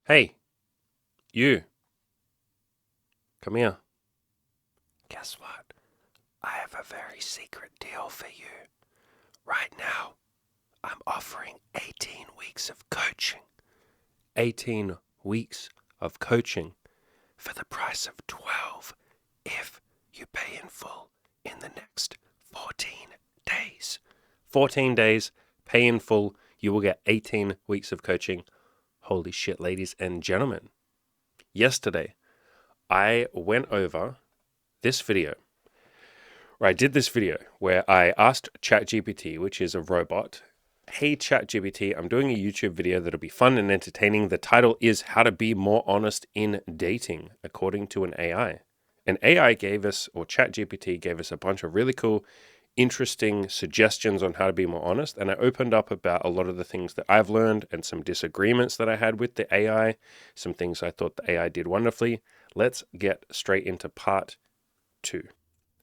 Hey, you, come here. Guess what? I have a very secret deal for you. Right now, I'm offering 18 weeks of coaching. 18 weeks of coaching for the price of 12 if you pay in full in the next 14 days. 14 days, pay in full, you will get 18 weeks of coaching. Holy shit, ladies and gentlemen. Yesterday, I went over this video, or I did this video where I asked ChatGPT, which is a robot, hey ChatGPT, I'm doing a YouTube video that'll be fun and entertaining. The title is How to Be More Honest in Dating, according to an AI. And AI gave us, or ChatGPT gave us a bunch of really cool, interesting suggestions on how to be more honest. And I opened up about a lot of the things that I've learned and some disagreements that I had with the AI, some things I thought the AI did wonderfully. Let's get straight into part 2.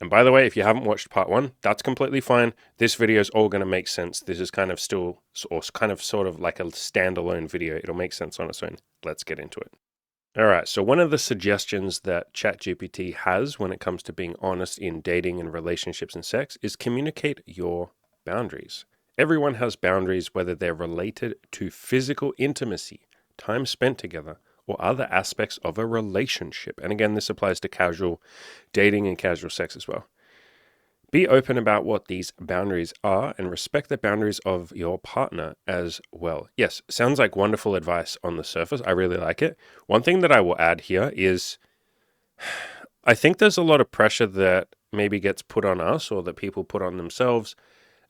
And by the way, if you haven't watched part 1, that's completely fine. This video is all going to make sense. This is kind of still, or kind of sort of like a standalone video. It'll make sense on its own. Let's get into it. All right, so one of the suggestions that ChatGPT has when it comes to being honest in dating and relationships and sex is communicate your boundaries. Everyone has boundaries, whether they're related to physical intimacy, time spent together, or other aspects of a relationship. And again, this applies to casual dating and casual sex as well. Be open about what these boundaries are and respect the boundaries of your partner as well. Yes, sounds like wonderful advice on the surface. I really like it. One thing that I will add here is I think there's a lot of pressure that maybe gets put on us or that people put on themselves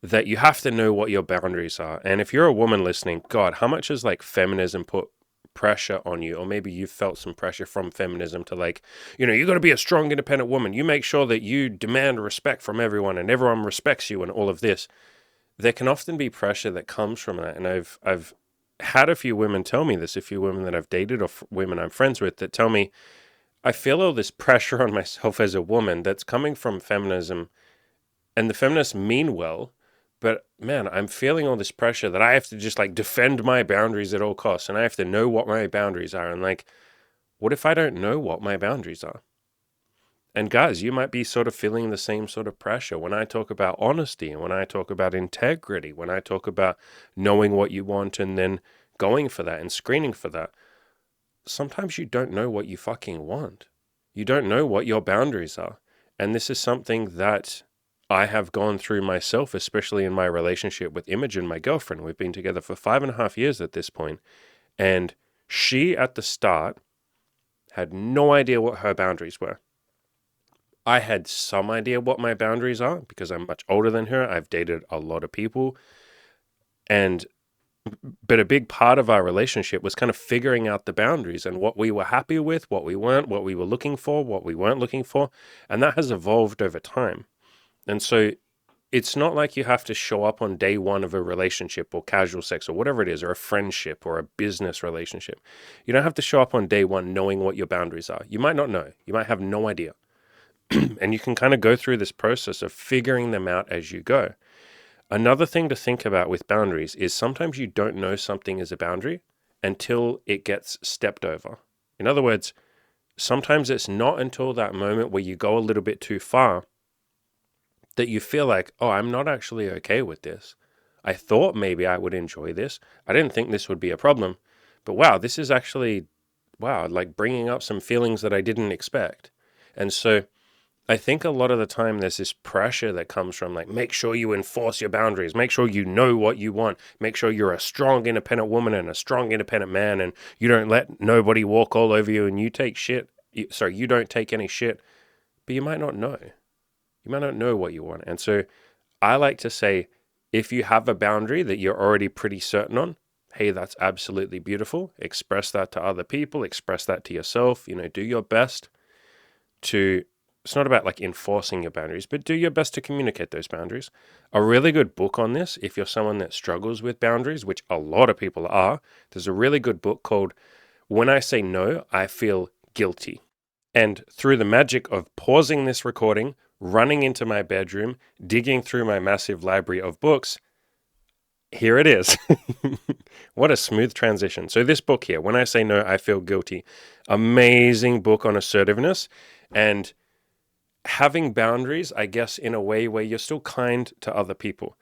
that you have to know what your boundaries are. And if you're a woman listening, God, how much has like feminism put pressure on you, or maybe you've felt some pressure from feminism to like, you got to be a strong, independent woman. You make sure that you demand respect from everyone and everyone respects you and all of this. There can often be pressure that comes from that. And I've had a few women tell me this, a few women that I've dated or women I'm friends with that tell me, I feel all this pressure on myself as a woman that's coming from feminism, and the feminists mean well, but man, I'm feeling all this pressure that I have to just like defend my boundaries at all costs, and I have to know what my boundaries are. And like, what if I don't know what my boundaries are? And guys, you might be sort of feeling the same sort of pressure when I talk about honesty and when I talk about integrity, when I talk about knowing what you want and then going for that and screening for that. Sometimes you don't know what you fucking want. You don't know what your boundaries are. And this is something that I have gone through myself, especially in my relationship with Imogen, my girlfriend. We've been together for 5.5 years at this point, and she at the start had no idea what her boundaries were. I had some idea what my boundaries are because I'm much older than her. I've dated a lot of people, but a big part of our relationship was kind of figuring out the boundaries and what we were happy with, what we weren't, what we were looking for, what we weren't looking for, and that has evolved over time. And so it's not like you have to show up on day one of a relationship or casual sex or whatever it is, or a friendship or a business relationship. You don't have to show up on day one knowing what your boundaries are. You might not know. You might have no idea. And you can kind of go through this process of figuring them out as you go. Another thing to think about with boundaries is sometimes you don't know something is a boundary until it gets stepped over. In other words, sometimes it's not until that moment where you go a little bit too far that you feel like, oh, I'm not actually okay with this. I thought maybe I would enjoy this. I didn't think this would be a problem. But wow, this is actually, like bringing up some feelings that I didn't expect. And so I think a lot of the time there's this pressure that comes from like, make sure you enforce your boundaries, make sure you know what you want, make sure you're a strong, independent woman and a strong, independent man, and you don't let nobody walk all over you and you take shit. You don't take any shit, but you might not know. You might not know what you want. And so I like to say, if you have a boundary that you're already pretty certain on, hey, that's absolutely beautiful. Express that to other people, express that to yourself, do your best to, it's not about like enforcing your boundaries, but do your best to communicate those boundaries. A really good book on this, if you're someone that struggles with boundaries, which a lot of people are, there's a really good book called When I Say No, I Feel Guilty. And through the magic of pausing this recording, running into my bedroom, digging through my massive library of books, here it is. What a smooth transition. So this book here, When I Say No, I Feel Guilty, amazing book on assertiveness and having boundaries, I guess, in a way where you're still kind to other people.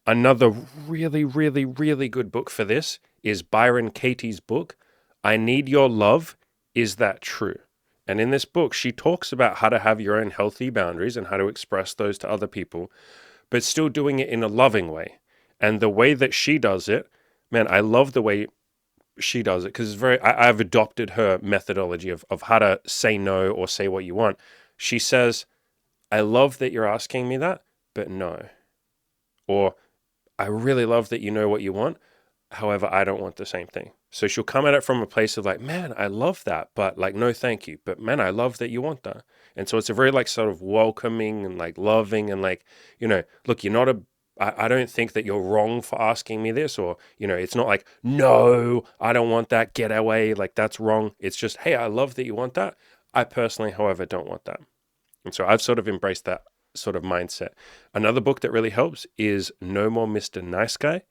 Another really, really, really good book for this is Byron Katie's book, I Need Your Love. Is That True? And in this book, she talks about how to have your own healthy boundaries and how to express those to other people, but still doing it in a loving way. And the way that she does it, man, I love the way she does it because it's I've adopted her methodology of how to say no or say what you want. She says, I love that you're asking me that, but no. Or I really love that you know what you want. However, I don't want the same thing. So she'll come at it from a place of like, man, I love that, but like, no, thank you. But man, I love that you want that. And so it's a very like sort of welcoming and like loving and like, look, you're not I don't think that you're wrong for asking me this, or, it's not like, no, I don't want that, get away. Like that's wrong. It's just, hey, I love that you want that. I personally, however, don't want that. And so I've sort of embraced that sort of mindset. Another book that really helps is No More Mr. Nice Guy.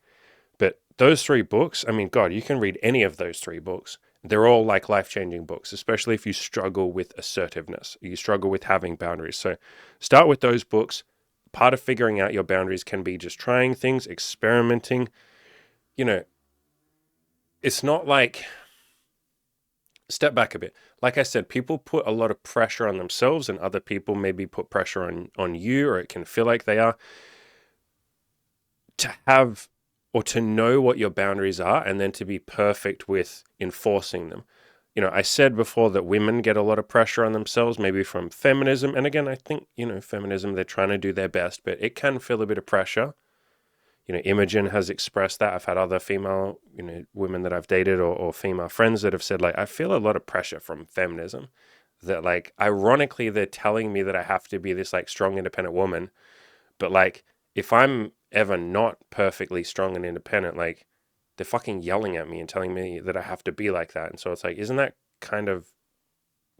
But those three books, I mean, God, you can read any of those three books. They're all like life-changing books, especially if you struggle with assertiveness, you struggle with having boundaries. So start with those books. Part of figuring out your boundaries can be just trying things, experimenting. It's not like, step back a bit. Like I said, people put a lot of pressure on themselves and other people maybe put pressure on you, or it can feel like they are, to have or to know what your boundaries are and then to be perfect with enforcing them. I said before that women get a lot of pressure on themselves, maybe from feminism. And again, I think, feminism, they're trying to do their best, but it can feel a bit of pressure. Imogen has expressed that. I've had other female, women that I've dated or female friends that have said, like, I feel a lot of pressure from feminism. That, like, ironically, they're telling me that I have to be this, like, strong, independent woman. But, like, if I'm ever not perfectly strong and independent, like, they're fucking yelling at me and telling me that I have to be like that. And so it's like, isn't that kind of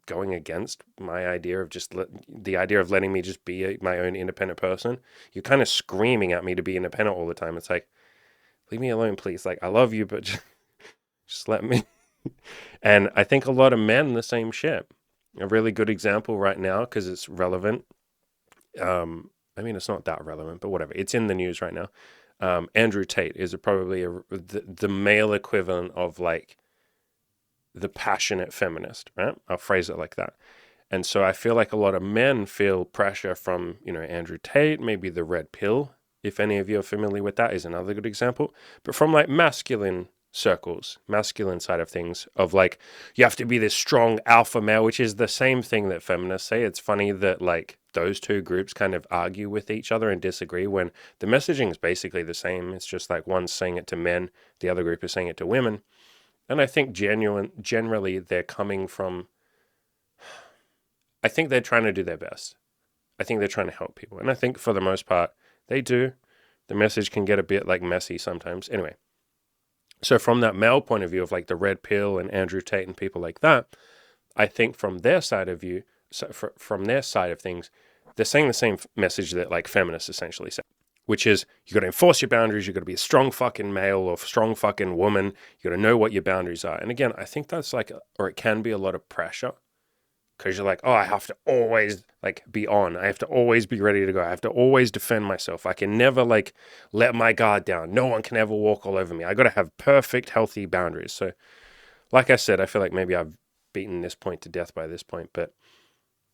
going against my idea of just the idea of letting me just be my own independent person? You're kind of screaming at me to be independent all the time. It's like, leave me alone, please. Like, I love you, but just let me. And I think a lot of men, the same shit. A really good example right now, because it's relevant. I mean, it's not that relevant, but whatever. It's in the news right now. Andrew Tate is probably the male equivalent of like the passionate feminist, right? I'll phrase it like that. And so I feel like a lot of men feel pressure from, Andrew Tate, maybe the red pill, if any of you are familiar with that, is another good example. But from like masculine circles, masculine side of things, of like, you have to be this strong alpha male, which is the same thing that feminists say. It's funny that like those two groups kind of argue with each other and disagree when the messaging is basically the same. It's just like one's saying it to men, the other group is saying it to women. And I think generally they're coming from, I think they're trying to do their best. I think they're trying to help people. And I think for the most part, they do. The message can get a bit like messy sometimes. Anyway, so from that male point of view of like the red pill and Andrew Tate and people like that, I think from their side of view, from their side of things, they're saying the same message that like feminists essentially say, which is you got to enforce your boundaries. You got to be a strong fucking male or strong fucking woman. You got to know what your boundaries are. And again, I think that's like, or it can be a lot of pressure because you're like, oh, I have to always like be on. I have to always be ready to go. I have to always defend myself. I can never like let my guard down. No one can ever walk all over me. I got to have perfect, healthy boundaries. So like I said, I feel like maybe I've beaten this point to death by this point, but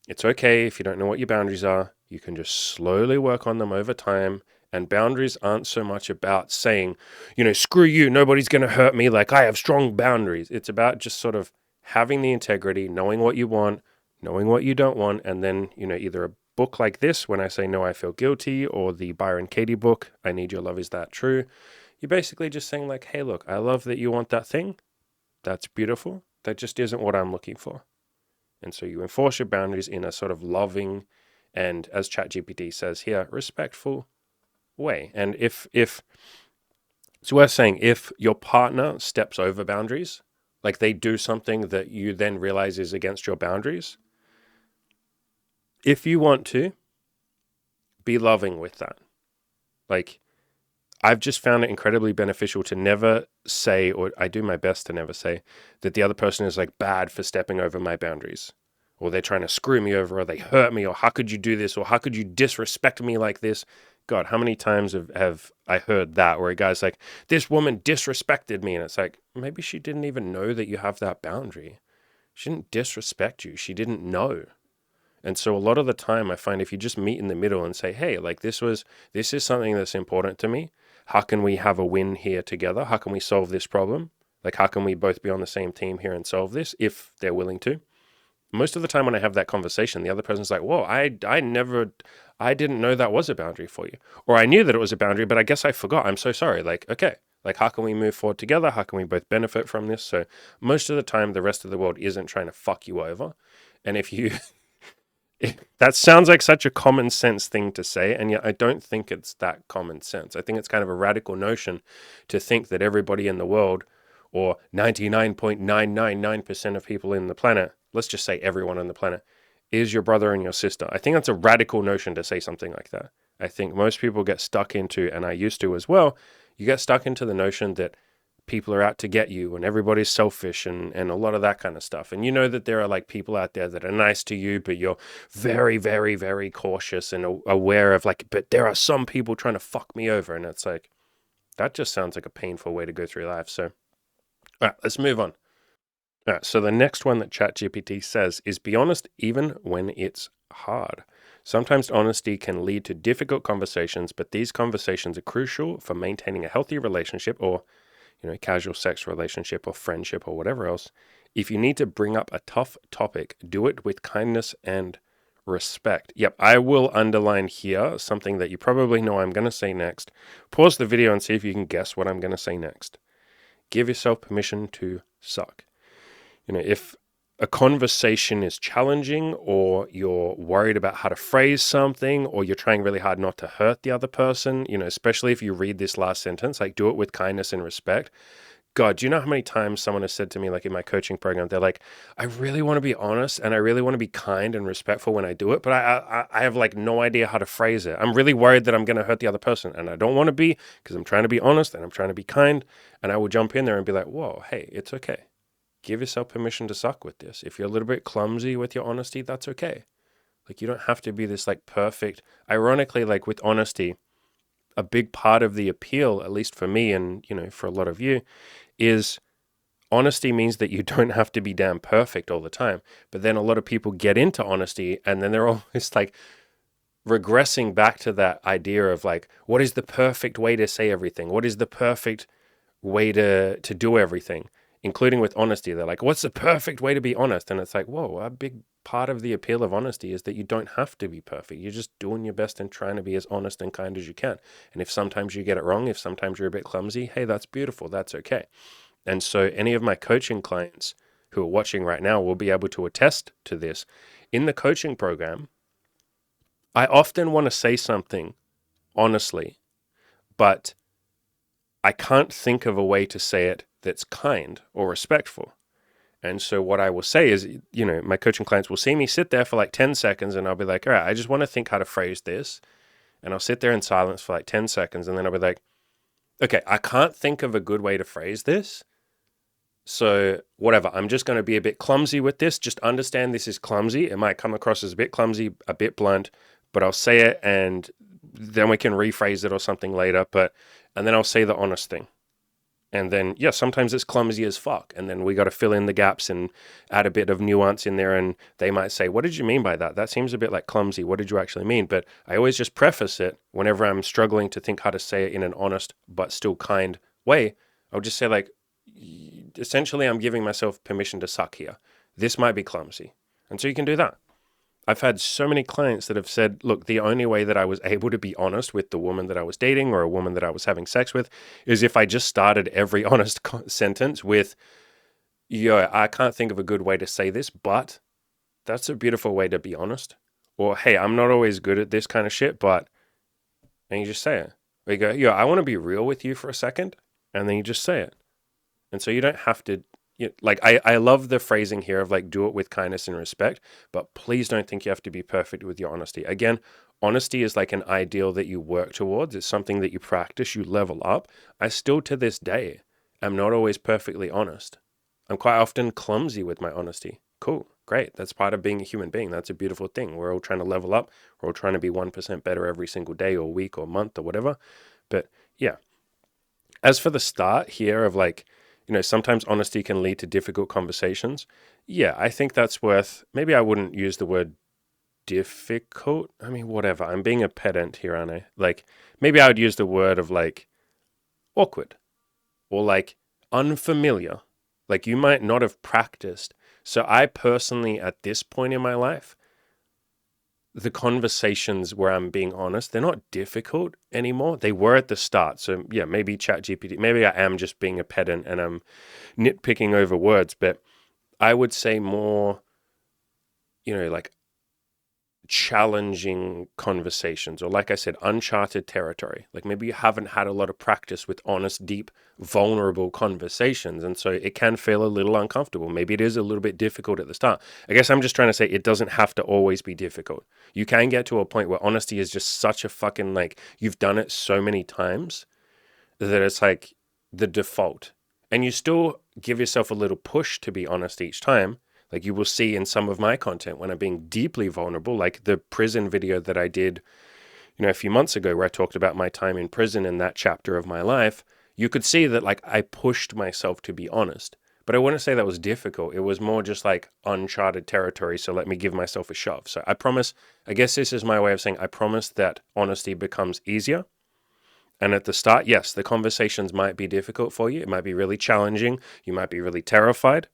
it's okay if you don't know what your boundaries are. You can just slowly work on them over time. And boundaries aren't so much about saying, screw you, nobody's going to hurt me. Like I have strong boundaries. It's about just sort of having the integrity, knowing what you want, knowing what you don't want. And then, either a book like this, When I Say No, I Feel Guilty, or the Byron Katie book, I Need Your Love, Is That True? You're basically just saying like, hey, look, I love that you want that thing. That's beautiful. That just isn't what I'm looking for. And so you enforce your boundaries in a sort of loving and, as ChatGPT says here, respectful way. And if it's worth saying, if your partner steps over boundaries, like they do something that you then realize is against your boundaries, if you want to, be loving with that. Like, I've just found it incredibly beneficial to never say, or I do my best to never say, that the other person is like bad for stepping over my boundaries, or they're trying to screw me over, or they hurt me, or how could you do this, or how could you disrespect me like this? God, how many times have I heard that where a guy's like, this woman disrespected me, and it's like, maybe she didn't even know that you have that boundary. She didn't disrespect you. She didn't know. And so a lot of the time I find if you just meet in the middle and say, hey, like this is something that's important to me. How can we have a win here together? How can we solve this problem? Like, how can we both be on the same team here and solve this if they're willing to? Most of the time when I have that conversation, the other person's like, whoa, I didn't know that was a boundary for you. Or I knew that it was a boundary, but I guess I forgot. I'm so sorry. Like, okay, like how can we move forward together? How can we both benefit from this? So most of the time, the rest of the world isn't trying to fuck you over. And if you, that sounds like such a common sense thing to say, and yet I don't think it's that common sense. I think it's kind of a radical notion to think that everybody in the world, or 99.999% of people in the planet, let's just say everyone on the planet, is your brother and your sister. I think that's a radical notion to say something like that. I think most people get stuck into, and I used to as well, you get stuck into the notion that people are out to get you and everybody's selfish and a lot of that kind of stuff. And you know that there are like people out there that are nice to you, but you're very, very, very cautious and aware of like, but there are some people trying to fuck me over. And it's like, that just sounds like a painful way to go through life. So, all right, let's move on. All right, so the next one that ChatGPT says is be honest even when it's hard. Sometimes honesty can lead to difficult conversations, but these conversations are crucial for maintaining a healthy relationship or casual sex relationship or friendship or whatever else. If you need to bring up a tough topic, do it with kindness and respect. Yep, I will underline here something that you probably know I'm going to say next. Pause the video and see if you can guess what I'm going to say next. Give yourself permission to suck. If a conversation is challenging or you're worried about how to phrase something or you're trying really hard not to hurt the other person, especially if you read this last sentence, like do it with kindness and respect. God, do you know how many times someone has said to me, like in my coaching program, they're like, I really want to be honest and I really want to be kind and respectful when I do it, but I have like no idea how to phrase it. I'm really worried that I'm going to hurt the other person and I don't want to be because I'm trying to be honest and I'm trying to be kind. And I will jump in there and be like, whoa, hey, it's okay. Give yourself permission to suck with this. If you're a little bit clumsy with your honesty, that's okay. Like you don't have to be this like perfect. Ironically, like with honesty, a big part of the appeal, at least for me and, for a lot of you, is honesty means that you don't have to be damn perfect all the time. But then a lot of people get into honesty and then they're always like regressing back to that idea of like, what is the perfect way to say everything? What is the perfect way to do everything? Including with honesty. They're like, what's the perfect way to be honest? And it's like, whoa, a big part of the appeal of honesty is that you don't have to be perfect. You're just doing your best and trying to be as honest and kind as you can. And if sometimes you get it wrong, if sometimes you're a bit clumsy, hey, that's beautiful. That's okay. And so any of my coaching clients who are watching right now will be able to attest to this. In the coaching program, I often want to say something honestly, but I can't think of a way to say it that's kind or respectful. And so what I will say is, my coaching clients will see me sit there for like 10 seconds and I'll be like, all right, I just want to think how to phrase this. And I'll sit there in silence for like 10 seconds and then I'll be like, okay, I can't think of a good way to phrase this. So whatever, I'm just going to be a bit clumsy with this. Just understand this is clumsy. It might come across as a bit clumsy, a bit blunt, but I'll say it and then we can rephrase it or something later. And then I'll say the honest thing. And then, sometimes it's clumsy as fuck. And then we got to fill in the gaps and add a bit of nuance in there. And they might say, what did you mean by that? That seems a bit like clumsy. What did you actually mean? But I always just preface it whenever I'm struggling to think how to say it in an honest but still kind way. I'll just say like, essentially, I'm giving myself permission to suck here. This might be clumsy. And so you can do that. I've had so many clients that have said, look, the only way that I was able to be honest with the woman that I was dating or a woman that I was having sex with is if I just started every honest sentence with, I can't think of a good way to say this, but that's a beautiful way to be honest. Or, hey, I'm not always good at this kind of shit, but, and you just say it. Or you go, I want to be real with you for a second. And then you just say it. And so you don't have to like I love the phrasing here of like do it with kindness and respect, but please don't think you have to be perfect with your honesty. Again, honesty is like an ideal that you work towards. It's something that you practice, you level up. I still to this day am not always perfectly honest. I'm quite often clumsy with my honesty. Cool, great. That's part of being a human being. That's a beautiful thing. We're all trying to level up. We're all trying to be 1% better every single day or week or month or whatever. But yeah, as for the start here of like, sometimes honesty can lead to difficult conversations. Yeah, I think that's worth, maybe I wouldn't use the word difficult. I mean, whatever. I'm being a pedant here, aren't I? Like, maybe I would use the word of like awkward or like unfamiliar. Like, you might not have practiced. So, I personally, at this point in my life, the conversations where I'm being honest, they're not difficult anymore. They were at the start. So yeah, maybe ChatGPT, maybe I am just being a pedant and I'm nitpicking over words, but I would say more, like challenging conversations, or like I said, uncharted territory. Like maybe you haven't had a lot of practice with honest, deep, vulnerable conversations, and so it can feel a little uncomfortable. Maybe it is a little bit difficult at the start. I guess I'm just trying to say it doesn't have to always be difficult. You can get to a point where honesty is just such a fucking, like, you've done it so many times that it's like the default, and you still give yourself a little push to be honest each time. Like you will see in some of my content when I'm being deeply vulnerable, like the prison video that I did, a few months ago where I talked about my time in prison in that chapter of my life. You could see that like I pushed myself to be honest, but I wouldn't say that was difficult. It was more just like uncharted territory. So let me give myself a shove. So I promise, I guess this is my way of saying, I promise that honesty becomes easier. And at the start, yes, the conversations might be difficult for you. It might be really challenging. You might be really terrified.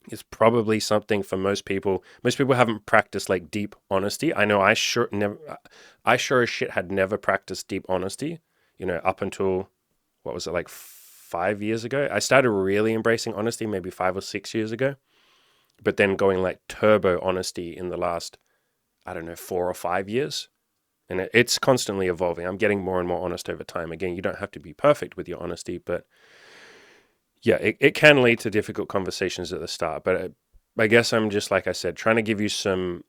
It's probably something for most people. Most people haven't practiced like deep honesty. I know I sure as shit had never practiced deep honesty, up until, what was it, like 5 years ago? I started really embracing honesty maybe 5 or 6 years ago, but then going like turbo honesty in the last, I don't know, 4 or 5 years. And it's constantly evolving. I'm getting more and more honest over time. Again, you don't have to be perfect with your honesty, but yeah, it can lead to difficult conversations at the start, but I guess I'm just, like I said, trying to give you some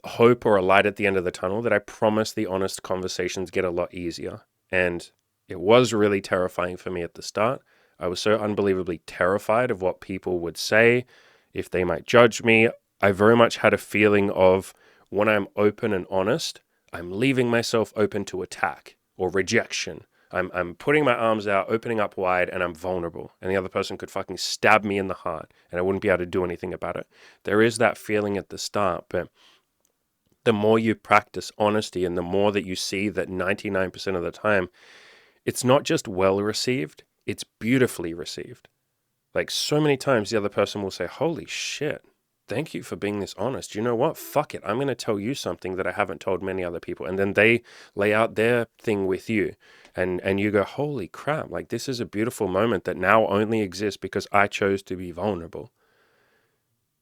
hope or a light at the end of the tunnel that I promise the honest conversations get a lot easier. And it was really terrifying for me at the start. I was so unbelievably terrified of what people would say, if they might judge me. I very much had a feeling of when I'm open and honest, I'm leaving myself open to attack or rejection. I'm putting my arms out, opening up wide, and I'm vulnerable. And the other person could fucking stab me in the heart, and I wouldn't be able to do anything about it. There is that feeling at the start, but the more you practice honesty and the more that you see that 99% of the time, it's not just well received, it's beautifully received. Like so many times the other person will say, holy shit, thank you for being this honest. You know what? Fuck it. I'm going to tell you something that I haven't told many other people. And then they lay out their thing with you. And you go, holy crap, like this is a beautiful moment that now only exists because I chose to be vulnerable.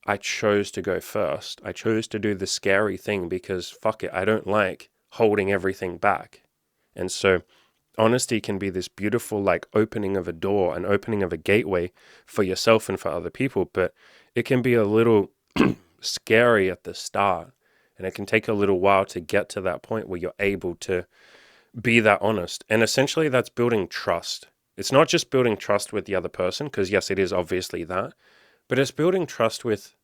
I chose to go first. I chose to do the scary thing because fuck it, I don't like holding everything back. And so honesty can be this beautiful like opening of a door, an opening of a gateway for yourself and for other people, but it can be a little scary at the start. And it can take a little while to get to that point where you're able to be that honest. And essentially that's building trust. It's not just building trust with the other person, because yes, it is obviously that, but it's building trust with,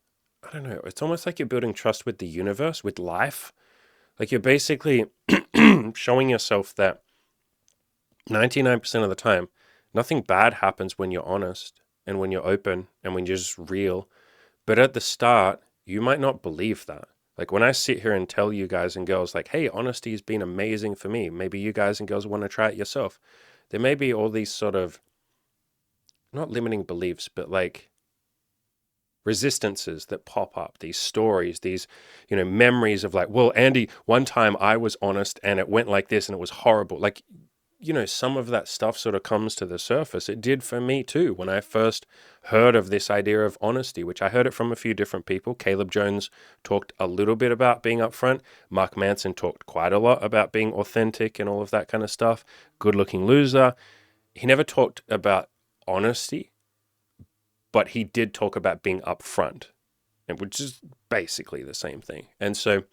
I don't know, it's almost like you're building trust with the universe, with life. Like you're basically showing yourself that 99% of the time, nothing bad happens when you're honest and when you're open and when you're just real. But at the start, you might not believe that. Like when I sit here and tell you guys and girls like, hey, honesty has been amazing for me. Maybe you guys and girls want to try it yourself. There may be all these sort of, not limiting beliefs, but like resistances that pop up, these stories, these, memories of like, well, Andy, one time I was honest and it went like this and it was horrible. Like, some of that stuff sort of comes to the surface. It did for me too when I first heard of this idea of honesty, which I heard it from a few different people. Caleb Jones talked a little bit about being upfront. Mark Manson talked quite a lot about being authentic and all of that kind of stuff. Good Looking Loser. He never talked about honesty, but he did talk about being upfront, and which is basically the same thing. And so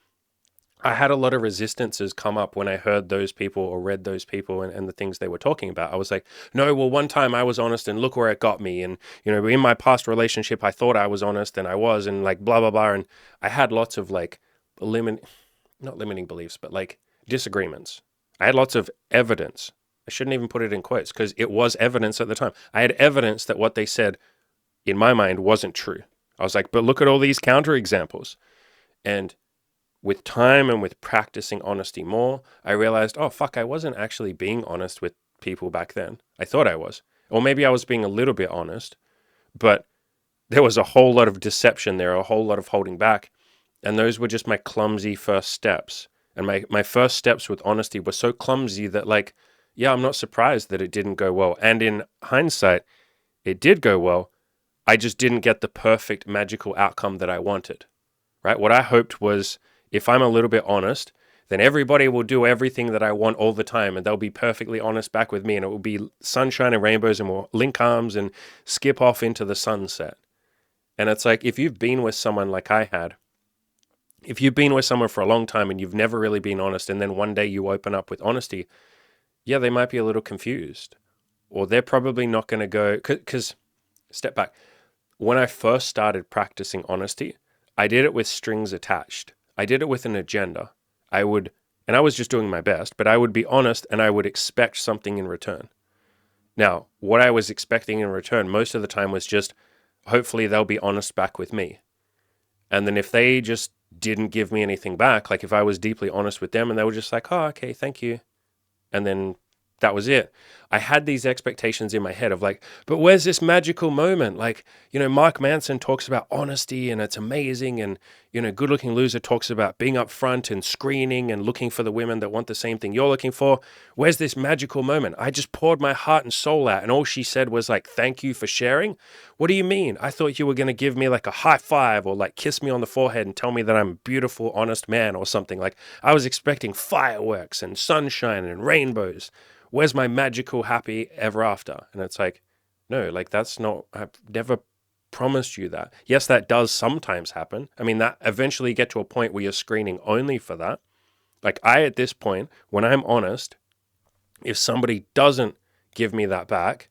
I had a lot of resistances come up when I heard those people or read those people and the things they were talking about. I was like, no, well, one time I was honest and look where it got me. And, in my past relationship, I thought I was honest and I was, and like blah, blah, blah. And I had lots of like not limiting beliefs, but like disagreements. I had lots of evidence. I shouldn't even put it in quotes because it was evidence at the time. I had evidence that what they said in my mind wasn't true. I was like, but look at all these counterexamples. And with time and with practicing honesty more, I realized, oh, fuck, I wasn't actually being honest with people back then. I thought I was. Or maybe I was being a little bit honest, but there was a whole lot of deception there, a whole lot of holding back. And those were just my clumsy first steps. And my first steps with honesty were so clumsy that, like, yeah, I'm not surprised that it didn't go well. And in hindsight, it did go well. I just didn't get the perfect magical outcome that I wanted, right? What I hoped was, if I'm a little bit honest, then everybody will do everything that I want all the time, and they'll be perfectly honest back with me, and it will be sunshine and rainbows, and we'll link arms and skip off into the sunset. And it's like, if you've been with someone like I had, if you've been with someone for a long time and you've never really been honest, and then one day you open up with honesty, yeah, they might be a little confused, or they're probably not going to go, because step back. When I first started practicing honesty, I did it with strings attached. I did it with an agenda. I was just doing my best, but I would be honest and I would expect something in return. Now, what I was expecting in return most of the time was just, hopefully they'll be honest back with me. And then if they just didn't give me anything back, like if I was deeply honest with them and they were just like, oh, okay, thank you. And then that was it. I had these expectations in my head of like, but where's this magical moment? Like, Mark Manson talks about honesty and it's amazing. And, Good Looking Loser talks about being upfront and screening and looking for the women that want the same thing you're looking for. Where's this magical moment? I just poured my heart and soul out and all she said was like, thank you for sharing. What do you mean? I thought you were going to give me like a high five or like kiss me on the forehead and tell me that I'm a beautiful, honest man or something. Like I was expecting fireworks and sunshine and rainbows. Where's my magical happy ever after? And it's like, no, like that's not, I've never promised you that. Yes, that does sometimes happen. I mean, that eventually you get to a point where you're screening only for that. Like at this point, when I'm honest, if somebody doesn't give me that back,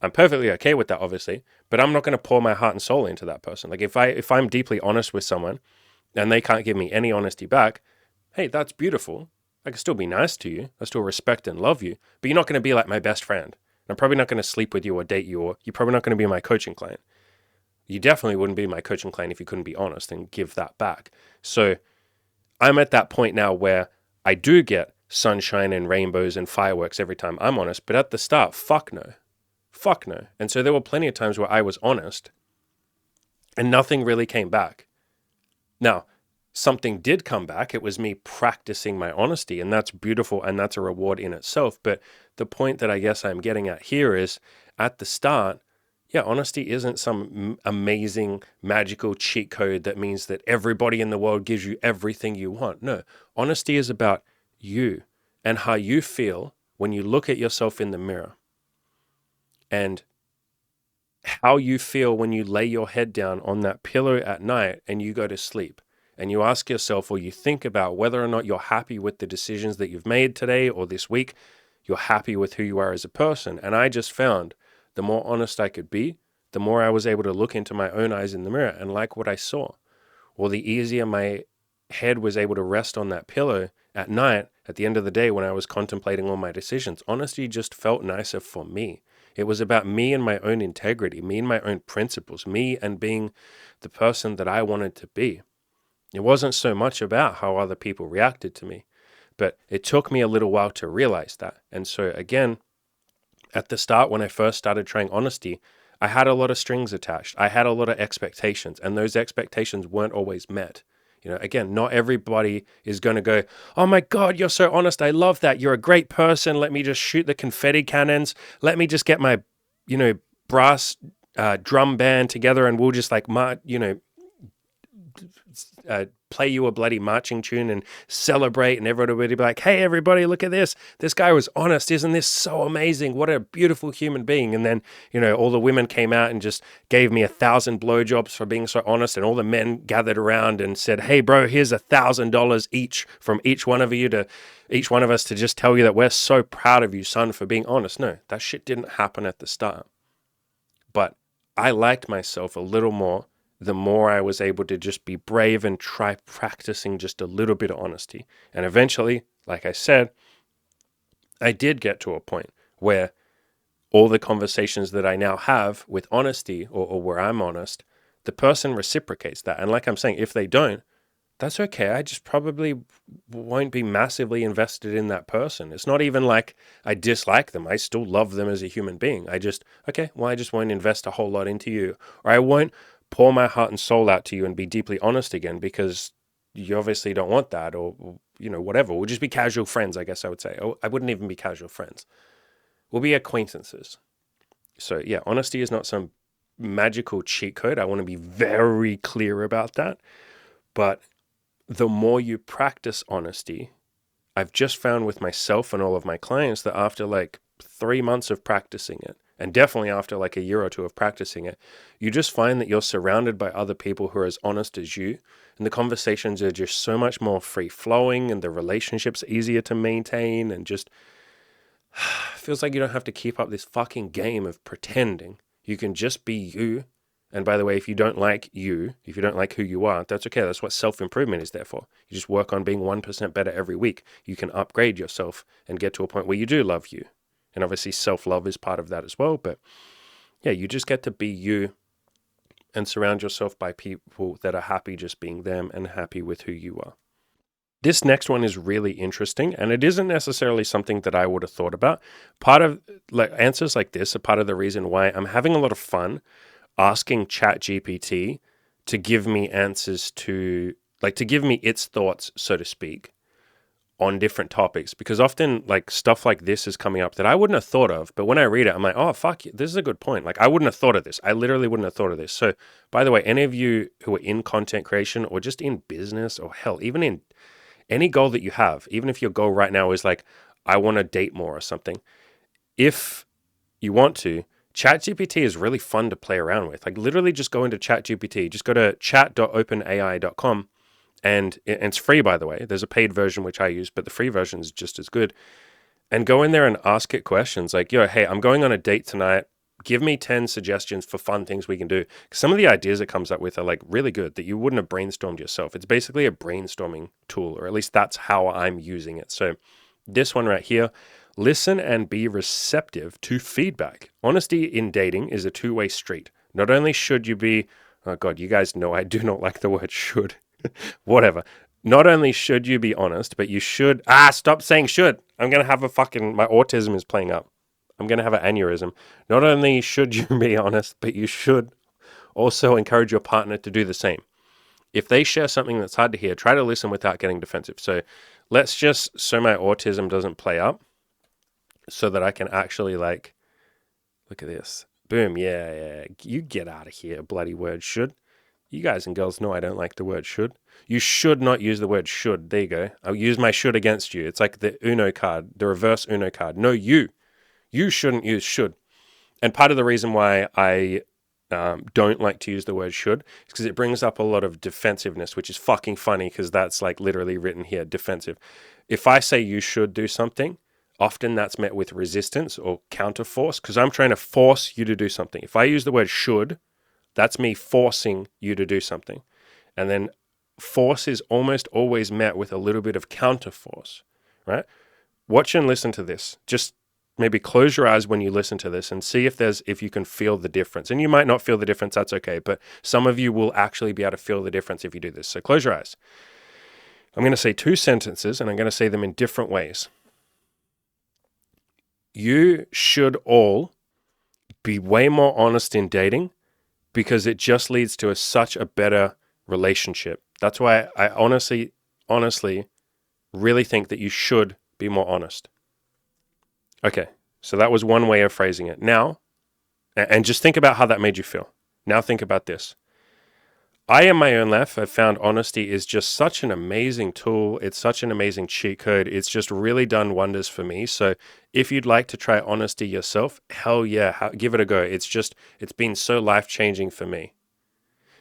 I'm perfectly okay with that, obviously, but I'm not going to pour my heart and soul into that person. Like if I'm deeply honest with someone and they can't give me any honesty back, hey, that's beautiful. I can still be nice to you. I still respect and love you, but you're not going to be like my best friend. I'm probably not going to sleep with you or date you, or you're probably not going to be my coaching client. You definitely wouldn't be my coaching client if you couldn't be honest and give that back. So I'm at that point now where I do get sunshine and rainbows and fireworks every time I'm honest, but at the start, fuck no. And so there were plenty of times where I was honest and nothing really came back. Now, something did come back. It was me practicing my honesty, and that's beautiful, and that's a reward in itself. But the point that I guess I'm getting at here is, at the start, yeah, honesty isn't some amazing magical cheat code that means that everybody in the world gives you everything you want. No, honesty is about you and how you feel when you look at yourself in the mirror, and how you feel when you lay your head down on that pillow at night and you go to sleep. And you ask yourself, or you think about whether or not you're happy with the decisions that you've made today or this week, you're happy with who you are as a person. And I just found the more honest I could be, the more I was able to look into my own eyes in the mirror and like what I saw. Or the easier my head was able to rest on that pillow at night, at the end of the day when I was contemplating all my decisions. Honesty just felt nicer for me. It was about me and my own integrity, me and my own principles, me and being the person that I wanted to be. It wasn't so much about how other people reacted to me, but it took me a little while to realize that. And so again, at the start, when I first started trying honesty, I had a lot of strings attached. I had a lot of expectations, and those expectations weren't always met. Again, not everybody is going to go, oh my God, you're so honest. I love that. You're a great person. Let me just shoot the confetti cannons. Let me just get my, brass drum band together and we'll just play you a bloody marching tune and celebrate, and everybody would be like, hey, everybody, look at this. This guy was honest. Isn't this so amazing? What a beautiful human being. And then, all the women came out and just gave me 1,000 blowjobs for being so honest. And all the men gathered around and said, hey, bro, here's $1,000 each from each one of us to just tell you that we're so proud of you, son, for being honest. No, that shit didn't happen at the start. But I liked myself a little more the more I was able to just be brave and try practicing just a little bit of honesty. And eventually, like I said, I did get to a point where all the conversations that I now have with honesty, or where I'm honest, the person reciprocates that. And like I'm saying, if they don't, that's okay. I just probably won't be massively invested in that person. It's not even like I dislike them. I still love them as a human being. I just won't invest a whole lot into you. Or I won't pour my heart and soul out to you and be deeply honest again, because you obviously don't want that, or whatever. We'll just be casual friends, I guess I would say. Oh, I wouldn't even be casual friends. We'll be acquaintances. So yeah, honesty is not some magical cheat code. I want to be very clear about that. But the more you practice honesty, I've just found with myself and all of my clients that after like 3 months of practicing it, and definitely after like a year or two of practicing it, you just find that you're surrounded by other people who are as honest as you. And the conversations are just so much more free flowing, and the relationships easier to maintain, and just feels like you don't have to keep up this fucking game of pretending. You can just be you. And by the way, if you don't like you, if you don't like who you are, that's okay. That's what self-improvement is there for. You just work on being 1% better every week. You can upgrade yourself and get to a point where you do love you. And obviously self-love is part of that as well. But yeah, you just get to be you and surround yourself by people that are happy just being them and happy with who you are. This next one is really interesting, and it isn't necessarily something that I would have thought about. Part of answers like this are part of the reason why I'm having a lot of fun asking ChatGPT to give me answers to give me its thoughts, so to speak, on different topics, because often like stuff like this is coming up that I wouldn't have thought of, but when I read it, I'm like, oh, fuck, this is a good point. Like I wouldn't have thought of this. I literally wouldn't have thought of this. So by the way, any of you who are in content creation or just in business, or hell, even in any goal that you have, even if your goal right now is like, I want to date more or something, if you want to, ChatGPT is really fun to play around with. Like literally just go into ChatGPT, just go to chat.openai.com. And it's free, by the way. There's a paid version, which I use, but the free version is just as good. And go in there and ask it questions like, yo, hey, I'm going on a date tonight. Give me 10 suggestions for fun things we can do. Because some of the ideas it comes up with are like really good that you wouldn't have brainstormed yourself. It's basically a brainstorming tool, or at least that's how I'm using it. So this one right here, listen and be receptive to feedback. Honesty in dating is a two-way street. Not only should you be, oh God, you guys know I do not like the word should. Whatever. Not only should you be honest, but you should... stop saying should. I'm going to have my autism is playing up. I'm going to have an aneurysm. Not only should you be honest, but you should also encourage your partner to do the same. If they share something that's hard to hear, try to listen without getting defensive. So let's just, so my autism doesn't play up, so that I can actually like, look at this. Boom. Yeah. You get out of here, bloody word should. You guys and girls know I don't like the word should. You should not use the word should. There you go. I'll use my should against you. It's like the Uno card, the reverse Uno card. No, you shouldn't use should. And part of the reason why I don't like to use the word should is because it brings up a lot of defensiveness, which is fucking funny because that's like literally written here, defensive. If I say you should do something, often that's met with resistance or counterforce because I'm trying to force you to do something. If I use the word should, that's me forcing you to do something. And then force is almost always met with a little bit of counterforce, right? Watch and listen to this. Just maybe close your eyes when you listen to this and see if you can feel the difference. And you might not feel the difference, that's okay. But some of you will actually be able to feel the difference if you do this. So close your eyes. I'm going to say 2 sentences and I'm going to say them in different ways. You should all be way more honest in dating, because it just leads to such a better relationship. That's why I honestly really think that you should be more honest. Okay, so that was one way of phrasing it. Now, and just think about how that made you feel. Now think about this. I Am My Own Life, I've found honesty is just such an amazing tool. It's such an amazing cheat code. It's just really done wonders for me. So if you'd like to try honesty yourself, hell yeah, give it a go. It's been so life changing for me.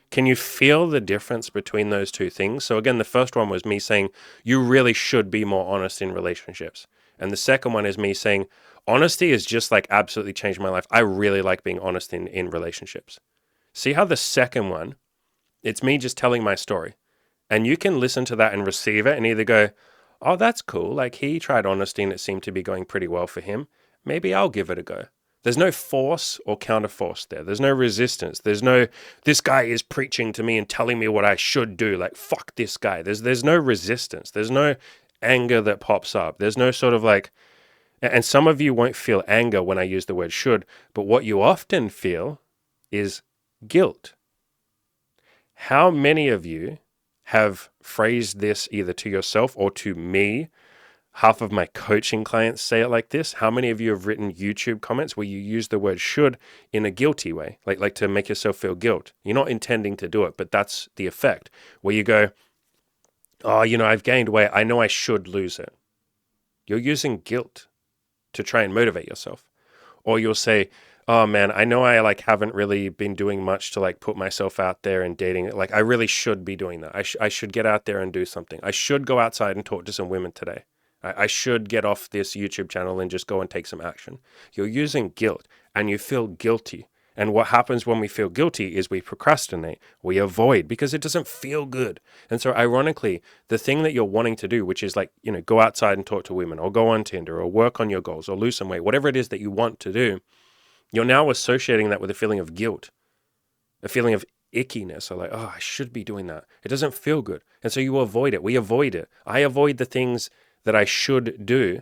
Can you feel the difference between those two things? So again, the first one was me saying, you really should be more honest in relationships. And the second one is me saying, honesty is just like absolutely changed my life. I really like being honest in relationships. See how the second one, it's me just telling my story. And you can listen to that and receive it and either go, oh, that's cool. Like he tried honesty and it seemed to be going pretty well for him. Maybe I'll give it a go. There's no force or counterforce there. There's no resistance. There's no, this guy is preaching to me and telling me what I should do. Like, fuck this guy. There's no resistance. There's no anger that pops up. There's no sort of like, and some of you won't feel anger when I use the word should, but what you often feel is guilt. How many of you have phrased this either to yourself or to me? Half of my coaching clients say it like this. How many of you have written YouTube comments where you use the word should in a guilty way, like to make yourself feel guilt? You're not intending to do it, but that's the effect where you go, oh, I've gained weight. I know I should lose it. You're using guilt to try and motivate yourself. Or you'll say, oh man, I know I haven't really been doing much to put myself out there and dating. Like I really should be doing that. I should get out there and do something. I should go outside and talk to some women today. I should get off this YouTube channel and just go and take some action. You're using guilt and you feel guilty. And what happens when we feel guilty is we procrastinate, we avoid because it doesn't feel good. And so ironically, the thing that you're wanting to do, which is go outside and talk to women or go on Tinder or work on your goals or lose some weight, whatever it is that you want to do, you're now associating that with a feeling of guilt, a feeling of ickiness, or I should be doing that. It doesn't feel good. And so you avoid it. We avoid it. I avoid the things that I should do,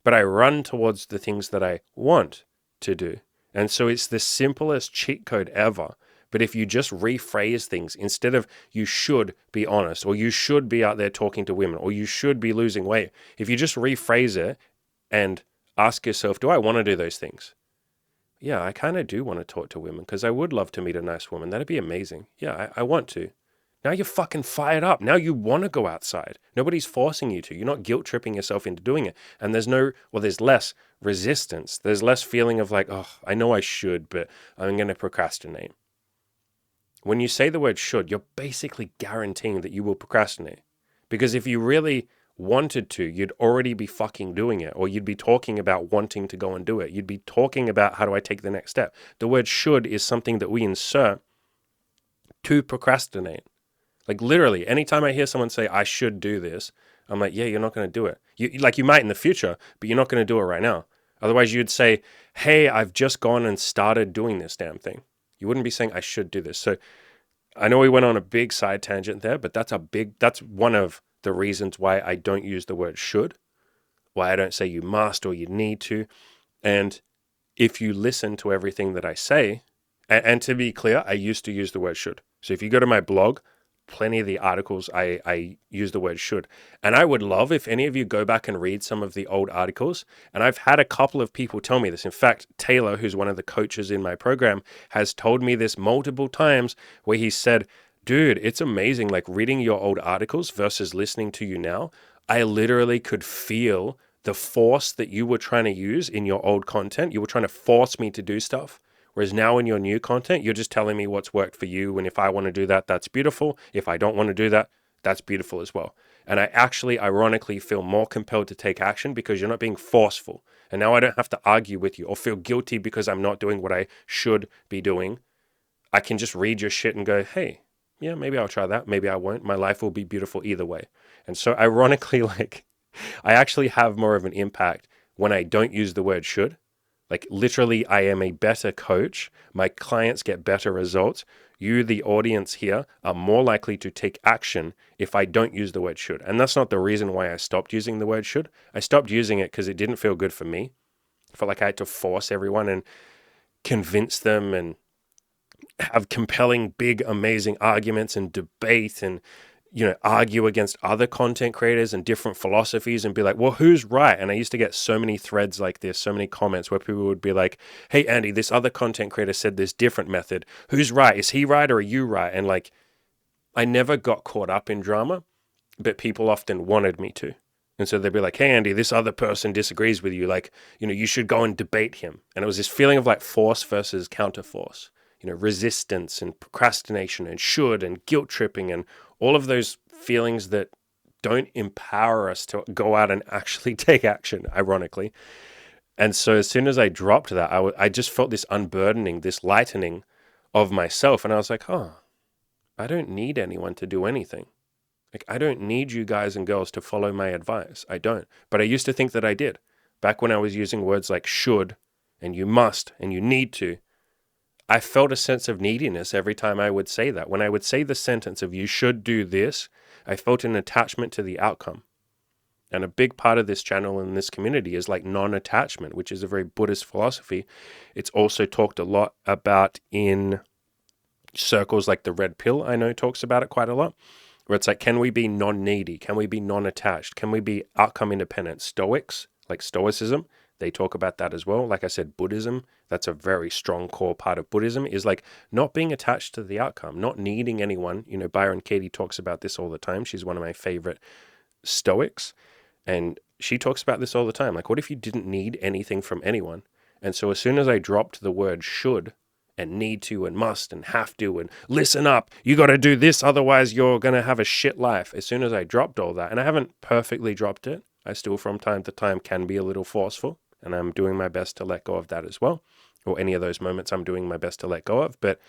but I run towards the things that I want to do. And so it's the simplest cheat code ever. But if you just rephrase things, instead of you should be honest, or you should be out there talking to women, or you should be losing weight, if you just rephrase it and ask yourself, do I want to do those things? Yeah, I kind of do want to talk to women because I would love to meet a nice woman. That'd be amazing. Yeah, I want to. Now you're fucking fired up. Now you want to go outside. Nobody's forcing you to. You're not guilt tripping yourself into doing it. And there's less resistance. There's less feeling of oh, I know I should, but I'm going to procrastinate. When you say the word should, you're basically guaranteeing that you will procrastinate. Because if you really wanted to, you'd already be fucking doing it, or you'd be talking about wanting to go and do it. You'd be talking about how do I take the next step. The word should is something that we insert to procrastinate. Literally, anytime I hear someone say, I should do this, I'm like, yeah, you're not going to do it. You might in the future, but you're not going to do it right now. Otherwise, you'd say, hey, I've just gone and started doing this damn thing. You wouldn't be saying, I should do this. So I know we went on a big side tangent there, but that's one of the reasons why I don't use the word should, why I don't say you must or you need to. And if you listen to everything that I say, and to be clear, I used to use the word should. So if you go to my blog, plenty of the articles I use the word should. And I would love if any of you go back and read some of the old articles. And I've had a couple of people tell me this. In fact, Taylor, who's one of the coaches in my program, has told me this multiple times where he said, dude, it's amazing, reading your old articles versus listening to you now. I literally could feel the force that you were trying to use in your old content. You were trying to force me to do stuff. Whereas now in your new content, you're just telling me what's worked for you. And if I want to do that, that's beautiful. If I don't want to do that, that's beautiful as well. And I actually, ironically, feel more compelled to take action because you're not being forceful. And now I don't have to argue with you or feel guilty because I'm not doing what I should be doing. I can just read your shit and go, hey, yeah, maybe I'll try that. Maybe I won't. My life will be beautiful either way. And so ironically, I actually have more of an impact when I don't use the word should. Literally, I am a better coach. My clients get better results. You, the audience here, are more likely to take action if I don't use the word should. And that's not the reason why I stopped using the word should. I stopped using it because it didn't feel good for me. I felt like I had to force everyone and convince them and have compelling, big, amazing arguments and debate and argue against other content creators and different philosophies and be like, well, who's right? And I used to get so many threads like this, so many comments where people would be like, hey, Andy, this other content creator said this different method. Who's right? Is he right or are you right? And I never got caught up in drama, but people often wanted me to. And so they'd be like, hey, Andy, this other person disagrees with you. Like, you should go and debate him. And it was this feeling of like force versus counterforce, resistance and procrastination and should and guilt tripping and all of those feelings that don't empower us to go out and actually take action, ironically. And so as soon as I dropped that, I just felt this unburdening, this lightening of myself. And I was like, oh, I don't need anyone to do anything. Like, I don't need you guys and girls to follow my advice. I don't. But I used to think that I did. Back when I was using words like should and you must and you need to, I felt a sense of neediness every time I would say that. When I would say the sentence of you should do this, I felt an attachment to the outcome. And a big part of this channel and this community is like non-attachment, which is a very Buddhist philosophy. It's also talked a lot about in circles like the Red Pill, I know talks about it quite a lot, where it's like, can we be non-needy? Can we be non-attached? Can we be outcome independent? Stoics, like Stoicism, they talk about that as well. Like I said, Buddhism, that's a very strong core part of Buddhism, is like not being attached to the outcome, not needing anyone. Byron Katie talks about this all the time. She's one of my favorite Stoics. And she talks about this all the time. Like, what if you didn't need anything from anyone? And so as soon as I dropped the word should and need to and must and have to and listen up, you got to do this, otherwise you're going to have a shit life. As soon as I dropped all that, and I haven't perfectly dropped it, I still from time to time can be a little forceful, and I'm doing my best to let go of that as well. Or any of those moments I'm doing my best to let go of, but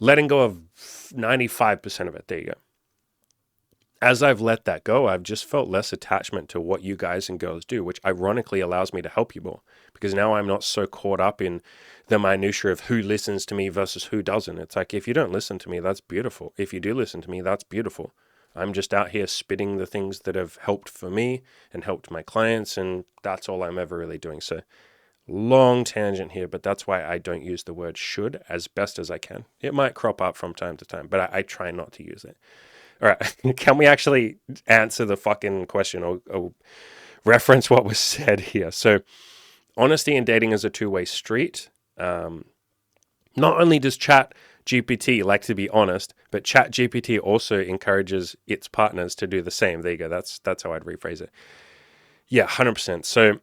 letting go of 95% of it. There you go. As I've let that go, I've just felt less attachment to what you guys and girls do, which ironically allows me to help you more, because now I'm not so caught up in the minutia of who listens to me versus who doesn't. It's like, if you don't listen to me, that's beautiful. If you do listen to me, that's beautiful. I'm just out here spitting the things that have helped for me and helped my clients, and that's all I'm ever really doing. So long tangent here, but that's why I don't use the word should as best as I can. It might crop up from time to time, but I try not to use it. All right, can we actually answer the fucking question or reference what was said here? So honesty in dating is a two-way street. Not only does ChatGPT like to be honest, but ChatGPT also encourages its partners to do the same. There you go. That's how I'd rephrase it. Yeah, 100%. So,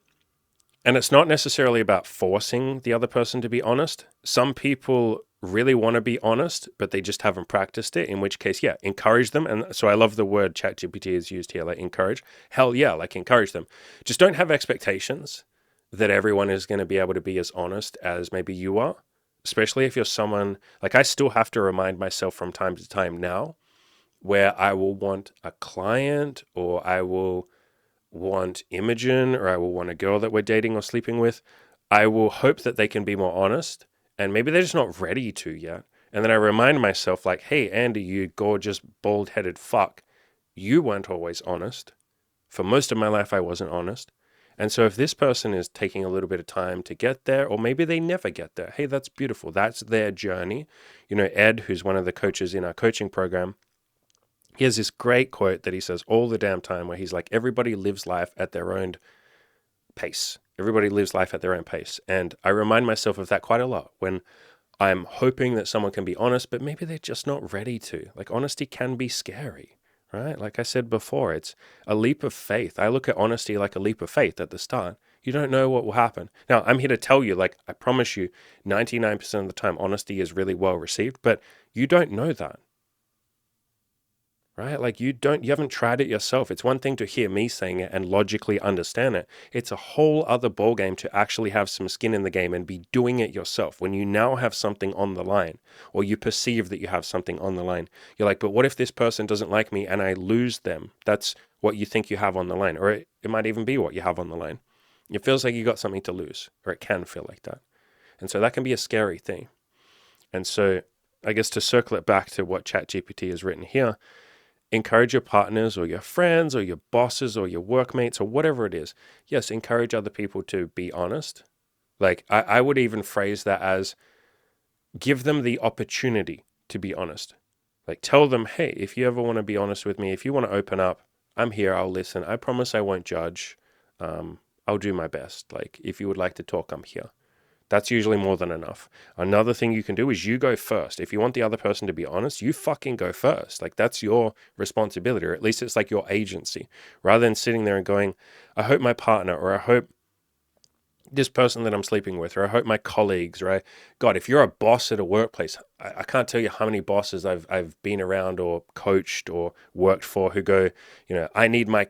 and it's not necessarily about forcing the other person to be honest. Some people really want to be honest, but they just haven't practiced it, in which case, yeah, encourage them. And so I love the word ChatGPT is used here, like encourage. Hell yeah, like encourage them. Just don't have expectations that everyone is going to be able to be as honest as maybe you are, especially if you're someone, like I still have to remind myself from time to time now, where I will want a client or I will want Imogen or I will want a girl that we're dating or sleeping with. I will hope that they can be more honest, and maybe they're just not ready to yet. And then I remind myself like, hey, Andy, you gorgeous, bald-headed fuck, you weren't always honest. For most of my life, I wasn't honest. And so if this person is taking a little bit of time to get there, or maybe they never get there, hey, that's beautiful. That's their journey. Ed, who's one of the coaches in our coaching program, he has this great quote that he says all the damn time where he's like, everybody lives life at their own pace. Everybody lives life at their own pace. And I remind myself of that quite a lot when I'm hoping that someone can be honest, but maybe they're just not ready to. Like, honesty can be scary, right? Like I said before, it's a leap of faith. I look at honesty like a leap of faith at the start. You don't know what will happen. Now, I'm here to tell you, like, I promise you, 99% of the time, honesty is really well received, but you don't know that. Right? Like you haven't tried it yourself. It's one thing to hear me saying it and logically understand it. It's a whole other ballgame to actually have some skin in the game and be doing it yourself. When you now have something on the line, or you perceive that you have something on the line, you're like, but what if this person doesn't like me and I lose them? That's what you think you have on the line. Or it might even be what you have on the line. It feels like you got something to lose, or it can feel like that. And so that can be a scary thing. And so I guess to circle it back to what ChatGPT has written here, encourage your partners or your friends or your bosses or your workmates or whatever it is. Yes, encourage other people to be honest. Like I would even phrase that as give them the opportunity to be honest. Like tell them, hey, if you ever want to be honest with me, if you want to open up, I'm here, I'll listen. I promise I won't judge. I'll do my best. Like if you would like to talk, I'm here. That's usually more than enough. Another thing you can do is you go first. If you want the other person to be honest, you fucking go first. Like, that's your responsibility, or at least it's like your agency, rather than sitting there and going, I hope my partner, or I hope this person that I'm sleeping with, or I hope my colleagues, right? God, if you're a boss at a workplace, I can't tell you how many bosses I've been around or coached or worked for who go, I need my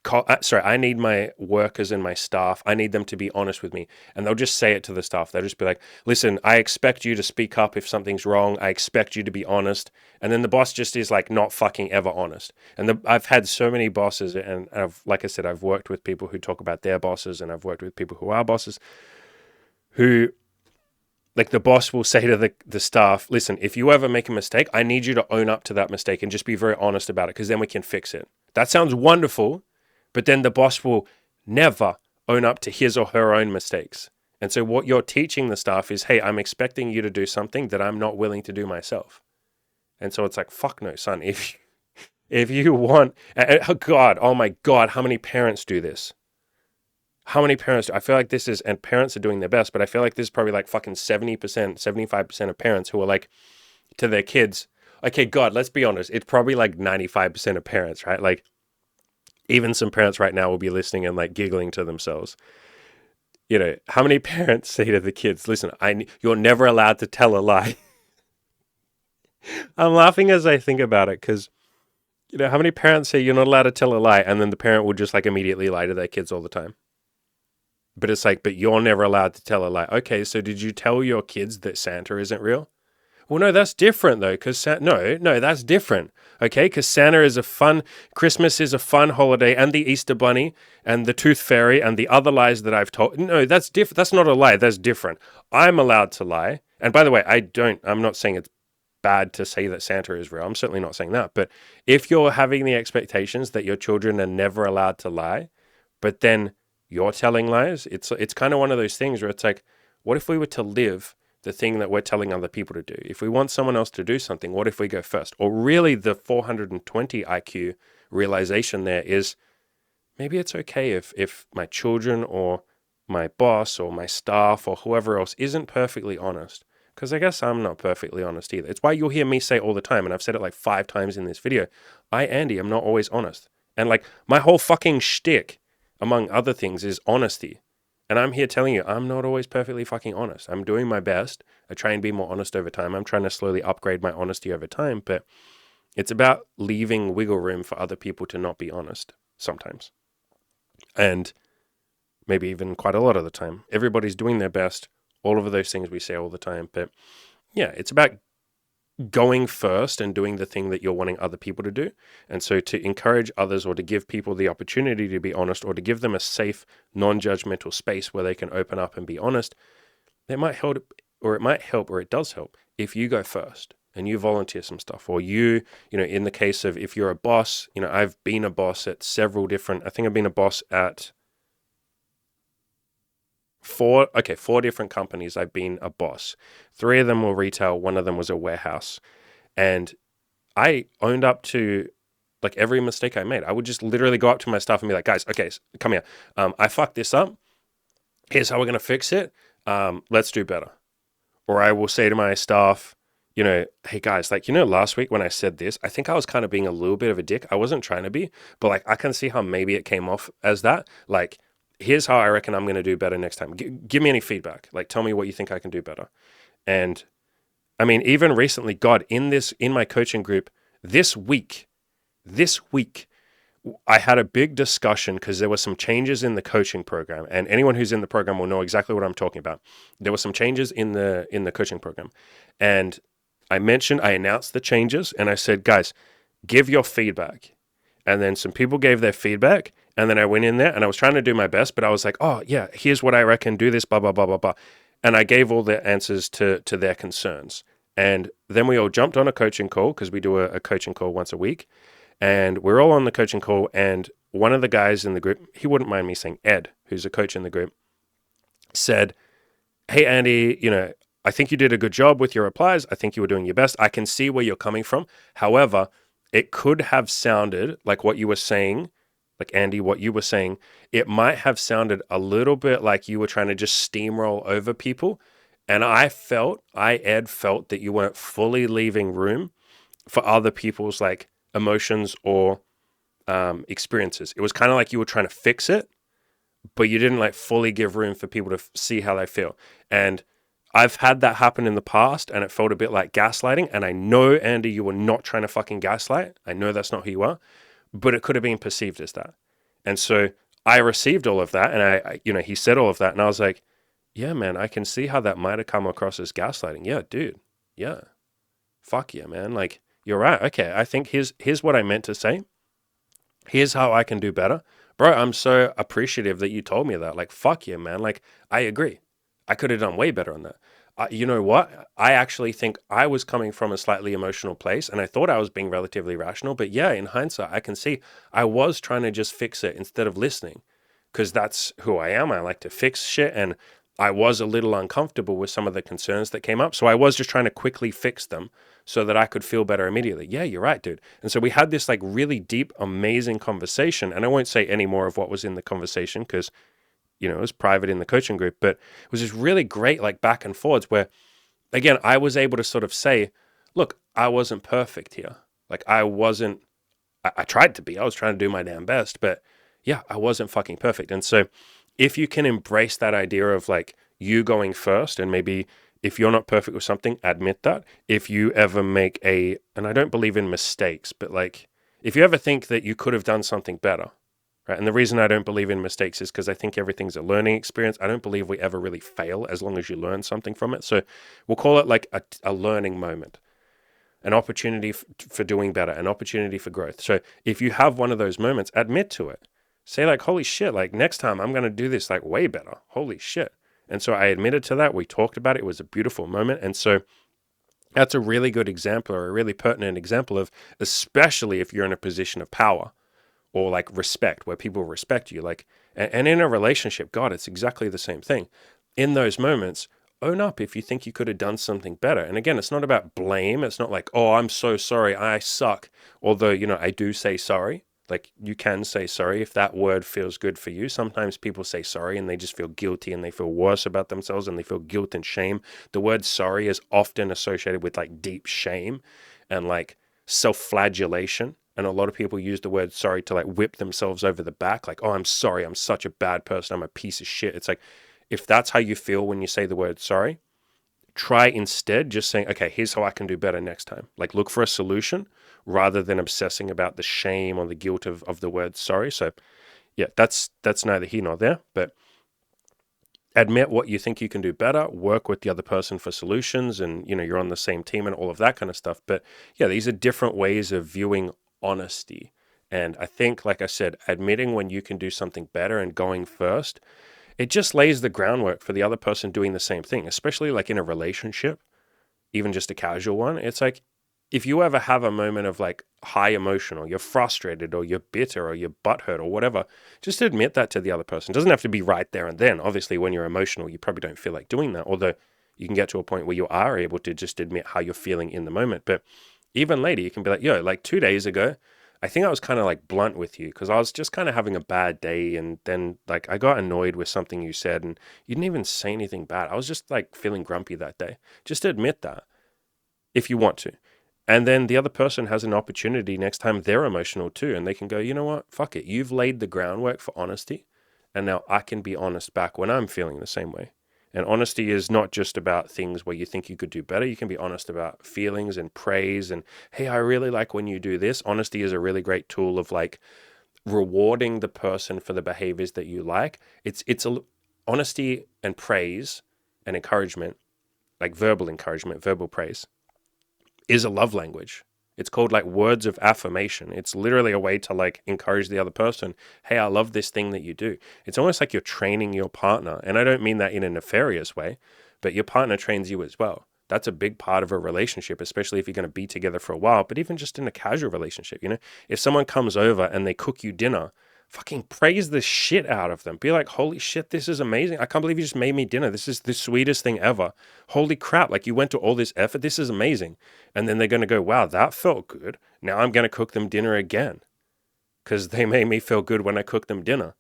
I need my workers and my staff, I need them to be honest with me. And they'll just say it to the staff. They'll just be like, listen, I expect you to speak up if something's wrong. I expect you to be honest. And then the boss just is like not fucking ever honest. And I've had so many bosses, and like I said, I've worked with people who talk about their bosses, and I've worked with people who are bosses who, like, the boss will say to the staff, listen, if you ever make a mistake, I need you to own up to that mistake and just be very honest about it, because then we can fix it. That sounds wonderful. But then the boss will never own up to his or her own mistakes. And so what you're teaching the staff is, hey, I'm expecting you to do something that I'm not willing to do myself. And so it's like, fuck no, son. If you want, oh my God, how many parents do this? How many parents do? I feel like this is, and parents are doing their best, but I feel like this is probably like fucking 70%, 75% of parents who are like to their kids, okay, God, let's be honest. It's probably like 95% of parents, right? Like, even some parents right now will be listening and like giggling to themselves. How many parents say to the kids, listen, you're never allowed to tell a lie. I'm laughing as I think about it, because, how many parents say you're not allowed to tell a lie, and then the parent will just like immediately lie to their kids all the time. But it's like, but you're never allowed to tell a lie. Okay, so did you tell your kids that Santa isn't real? Well, no, that's different though, because no, that's different. Okay, because Christmas is a fun holiday, and the Easter Bunny, and the Tooth Fairy, and the other lies that I've told. No, that's different. That's not a lie. That's different. I'm allowed to lie. And by the way, I'm not saying it's bad to say that Santa is real. I'm certainly not saying that. But if you're having the expectations that your children are never allowed to lie, but then you're telling lies, it's kind of one of those things where it's like, what if we were to live the thing that we're telling other people to do? If we want someone else to do something, what if we go first? Or really the 420 IQ realization there is, maybe it's okay if my children or my boss or my staff or whoever else isn't perfectly honest. Because I guess I'm not perfectly honest either. It's why you'll hear me say all the time, and I've said it like 5 times in this video, Andy, I'm not always honest. And like my whole fucking shtick, among other things, is honesty. And I'm here telling you, I'm not always perfectly fucking honest. I'm doing my best. I try and be more honest over time. I'm trying to slowly upgrade my honesty over time, but it's about leaving wiggle room for other people to not be honest sometimes. And maybe even quite a lot of the time. Everybody's doing their best. All of those things we say all the time. But yeah, it's about going first and doing the thing that you're wanting other people to do. And so to encourage others, or to give people the opportunity to be honest, or to give them a safe, non-judgmental space where they can open up and be honest, it might help, or it does help if you go first and you volunteer some stuff, or in the case of if you're a boss, I've been a boss at several different, I think I've been a boss at 4 different companies. I've been a boss. 3 of them were retail. 1 of them was a warehouse. And I owned up to like every mistake I made. I would just literally go up to my staff and be like, guys, okay, come here. I fucked this up. Here's how we're going to fix it. Let's do better. Or I will say to my staff, hey guys, like, last week when I said this, I think I was kind of being a little bit of a dick. I wasn't trying to be, but like, I can see how maybe it came off as that. Like, here's how I reckon I'm going to do better next time. Give me any feedback. Like, tell me what you think I can do better. And I mean, even recently, God, in my coaching group this week, I had a big discussion because there were some changes in the coaching program, and anyone who's in the program will know exactly what I'm talking about. There were some changes in the coaching program, and I announced the changes, and I said, guys, give your feedback. And then some people gave their feedback, and then I went in there and I was trying to do my best, but I was like, oh yeah, here's what I reckon, do this, blah, blah, blah, blah, blah. And I gave all the answers to their concerns. And then we all jumped on a coaching call, because we do a coaching call once a week. And we're all on the coaching call, and one of the guys in the group, he wouldn't mind me saying, Ed, who's a coach in the group, said, hey, Andy, I think you did a good job with your replies. I think you were doing your best. I can see where you're coming from. However, it could have sounded like what you were saying, like Andy, what you were saying, it might have sounded a little bit like you were trying to just steamroll over people. And Ed, felt that you weren't fully leaving room for other people's like emotions or experiences. It was kind of like you were trying to fix it, but you didn't like fully give room for people to see how they feel. And I've had that happen in the past, and it felt a bit like gaslighting. And I know, Andy, you were not trying to fucking gaslight. I know that's not who you are, but it could have been perceived as that. And so I received all of that, and he said all of that, and I was like, yeah, man, I can see how that might have come across as gaslighting. Yeah, dude. Yeah. Fuck yeah, man. Like, you're right. Okay, I think here's what I meant to say. Here's how I can do better. Bro, I'm so appreciative that you told me that. Like, fuck yeah, man. Like, I agree. I could have done way better on that. You know what? I actually think I was coming from a slightly emotional place, and I thought I was being relatively rational. But yeah, in hindsight, I can see I was trying to just fix it instead of listening, because that's who I am. I like to fix shit, and I was a little uncomfortable with some of the concerns that came up. So I was just trying to quickly fix them so that I could feel better immediately. Yeah, you're right, dude. And so we had this like really deep, amazing conversation. And I won't say any more of what was in the conversation because, it was private in the coaching group, but it was just really great, like back and forwards where, again, I was able to sort of say, look, I wasn't perfect here. Like I tried to be, I was trying to do my damn best, but yeah, I wasn't fucking perfect. And so if you can embrace that idea of like you going first, and maybe if you're not perfect with something, admit that. If you ever and I don't believe in mistakes, but like if you ever think that you could have done something better, right? And the reason I don't believe in mistakes is because I think everything's a learning experience. I don't believe we ever really fail as long as you learn something from it. So we'll call it like a learning moment, an opportunity for doing better, an opportunity for growth. So if you have one of those moments, admit to it. Say like, holy shit, like next time I'm going to do this like way better. Holy shit. And so I admitted to that. We talked about it. It was a beautiful moment. And so that's a really good example, or a really pertinent example of, especially if you're in a position of power or like respect, where people respect you. Like, and in a relationship, God, it's exactly the same thing. In those moments, own up if you think you could have done something better. And again, it's not about blame. It's not like, oh, I'm so sorry, I suck. Although, I do say sorry. Like you can say sorry if that word feels good for you. Sometimes people say sorry and they just feel guilty and they feel worse about themselves and they feel guilt and shame. The word sorry is often associated with like deep shame and like self-flagellation. And a lot of people use the word sorry to like whip themselves over the back. Like, oh, I'm sorry, I'm such a bad person, I'm a piece of shit. It's like, if that's how you feel when you say the word sorry, try instead just saying, okay, here's how I can do better next time. Like look for a solution rather than obsessing about the shame or the guilt of the word sorry. So yeah, that's neither here nor there, but admit what you think you can do better, work with the other person for solutions, and you're on the same team and all of that kind of stuff. But yeah, these are different ways of viewing honesty. And I think, like I said, admitting when you can do something better and going first, it just lays the groundwork for the other person doing the same thing, especially like in a relationship, even just a casual one. It's like, if you ever have a moment of like high emotion, or you're frustrated, or you're bitter, or you're butthurt, or whatever, just admit that to the other person. It doesn't have to be right there and then. Obviously, when you're emotional, you probably don't feel like doing that, although you can get to a point where you are able to just admit how you're feeling in the moment. But even later, you can be like, yo, like 2 days ago, I think I was kind of like blunt with you because I was just kind of having a bad day. And then like I got annoyed with something you said and you didn't even say anything bad. I was just like feeling grumpy that day. Just admit that if you want to. And then the other person has an opportunity next time they're emotional too. And they can go, you know what? Fuck it. You've laid the groundwork for honesty. And now I can be honest back when I'm feeling the same way. And honesty is not just about things where you think you could do better. You can be honest about feelings and praise and, hey, I really like when you do this. Honesty is a really great tool of like rewarding the person for the behaviors that you like. Honesty and praise and encouragement, like verbal encouragement, verbal praise, is a love language. It's called like words of affirmation. It's literally a way to like encourage the other person. Hey, I love this thing that you do. It's almost like you're training your partner. And I don't mean that in a nefarious way, but your partner trains you as well. That's a big part of a relationship, especially if you're going to be together for a while, but even just in a casual relationship, if someone comes over and they cook you dinner, fucking praise the shit out of them. Be like, holy shit, this is amazing. I can't believe you just made me dinner. This is the sweetest thing ever. Holy crap, like you went to all this effort. This is amazing. And then they're going to go, wow, that felt good. Now I'm going to cook them dinner again because they made me feel good when I cooked them dinner.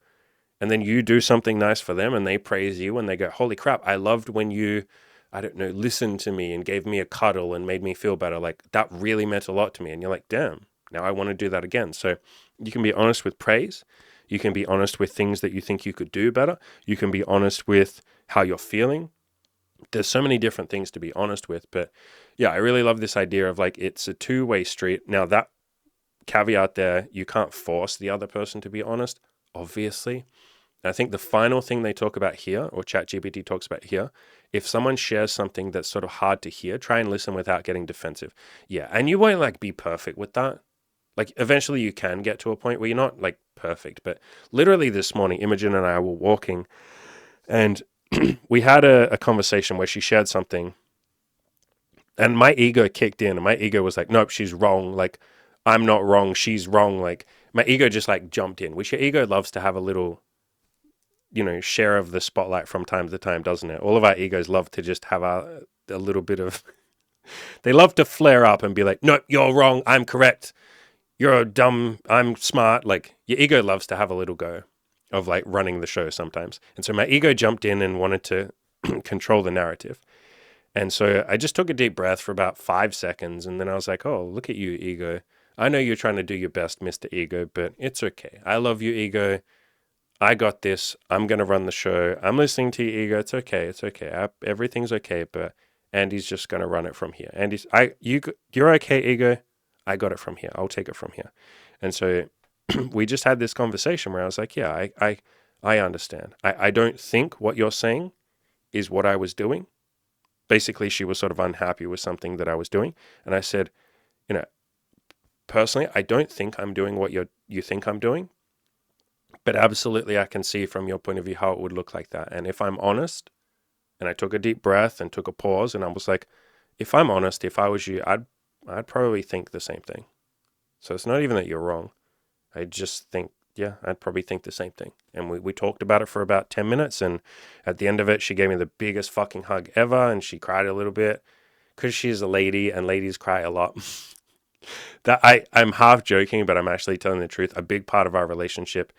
And then you do something nice for them and they praise you and they go, holy crap, I loved when you, I don't know, listened to me and gave me a cuddle and made me feel better. Like that really meant a lot to me. And you're like, damn, now I want to do that again. So you can be honest with praise. You can be honest with things that you think you could do better. You can be honest with how you're feeling. There's so many different things to be honest with. But yeah, I really love this idea of like, it's a two-way street. Now that caveat there, you can't force the other person to be honest, obviously. And I think the final thing they talk about here, or ChatGPT talks about here, if someone shares something that's sort of hard to hear, try and listen without getting defensive. Yeah, and you won't like be perfect with that. Like eventually you can get to a point where you're not like perfect, but literally this morning, Imogen and I were walking and we had a conversation where she shared something and my ego kicked in and my ego was like, nope, she's wrong. Like I'm not wrong. She's wrong. Like my ego just like jumped in, which your ego loves to have a little, share of the spotlight from time to time, doesn't it? All of our egos love to just have a little bit of, they love to flare up and be like, no, you're wrong. I'm correct. You're dumb. I'm smart. Like your ego loves to have a little go of like running the show sometimes. And so my ego jumped in and wanted to control the narrative. And so I just took a deep breath for about 5 seconds. And then I was like, oh, look at you, ego. I know you're trying to do your best, Mr. Ego, but it's okay. I love you, ego. I got this. I'm going to run the show. I'm listening to you, ego. It's okay. It's okay. Everything's okay, but Andy's just going to run it from here. You're okay, ego. I got it from here. I'll take it from here. And so we just had this conversation where I was like, yeah, I understand. I don't think what you're saying is what I was doing. Basically, she was sort of unhappy with something that I was doing. And I said, personally, I don't think I'm doing what you think I'm doing. But absolutely, I can see from your point of view how it would look like that. And if I'm honest, and I took a deep breath and took a pause, and I was like, if I'm honest, if I was you, I'd probably think the same thing. So it's not even that you're wrong. I just think, yeah, I'd probably think the same thing. And we talked about it for about 10 minutes. And at the end of it, she gave me the biggest fucking hug ever. And she cried a little bit because she's a lady and ladies cry a lot. I'm half joking, but I'm actually telling the truth. A big part of our relationship,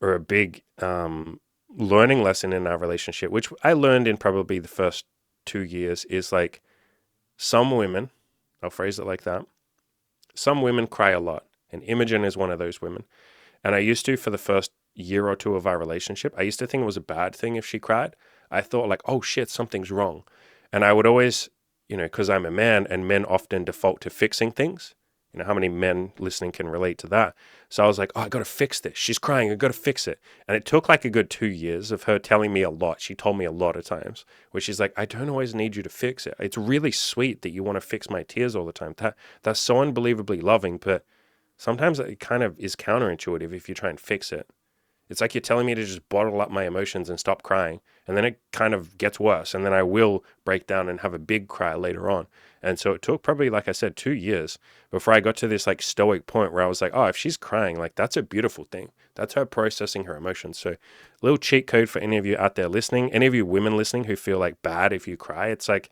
or a big learning lesson in our relationship, which I learned in probably the first 2 years, is like some women, I'll phrase it like that, some women cry a lot. And Imogen is one of those women. And I used to, for the first year or two of our relationship, I used to think it was a bad thing if she cried. I thought like, oh shit, something's wrong. And I would always, because I'm a man and men often default to fixing things. How many men listening can relate to that? So I was like, oh, I got to fix this. She's crying. I got to fix it. And it took like a good 2 years of her telling me a lot. She told me a lot of times, where she's like, I don't always need you to fix it. It's really sweet that you want to fix my tears all the time. That's so unbelievably loving, but sometimes it kind of is counterintuitive if you try and fix it. It's like you're telling me to just bottle up my emotions and stop crying. And then it kind of gets worse. And then I will break down and have a big cry later on. And so it took probably, like I said, 2 years before I got to this like stoic point where I was like, oh, if she's crying, like that's a beautiful thing. That's her processing her emotions. So little cheat code for any of you out there listening, any of you women listening who feel like bad if you cry. It's like,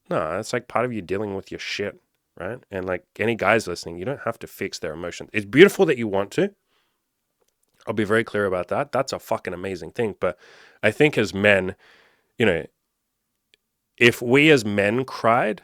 no, it's like part of you dealing with your shit, right? And like any guys listening, you don't have to fix their emotions. It's beautiful that you want to. I'll be very clear about that. That's a fucking amazing thing. But I think as men, if we as men cried,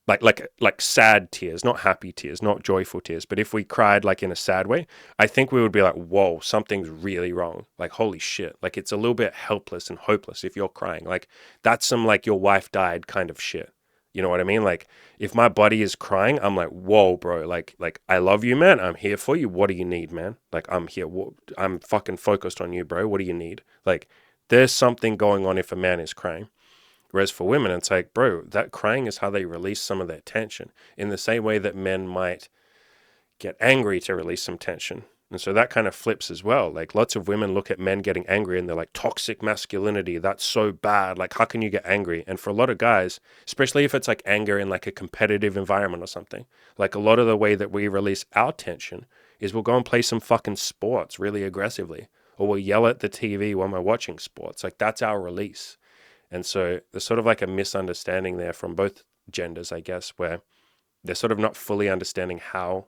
like sad tears, not happy tears, not joyful tears, but if we cried like in a sad way, I think we would be like, whoa, something's really wrong. Like, holy shit. Like it's a little bit helpless and hopeless if you're crying. Like that's some like your wife died kind of shit. You know what I mean? Like if my buddy is crying, I'm like, whoa, bro. Like I love you, man. I'm here for you. What do you need, man? Like I'm here. I'm fucking focused on you, bro. What do you need? Like there's something going on if a man is crying. Whereas for women, it's like, bro, that crying is how they release some of their tension in the same way that men might get angry to release some tension. And so that kind of flips as well. Like lots of women look at men getting angry and they're like, toxic masculinity, that's so bad. Like, how can you get angry? And for a lot of guys, especially if it's like anger in like a competitive environment or something, like a lot of the way that we release our tension is we'll go and play some fucking sports really aggressively, or we'll yell at the TV when we're watching sports. Like that's our release. And so there's sort of like a misunderstanding there from both genders, I guess, where they're sort of not fully understanding how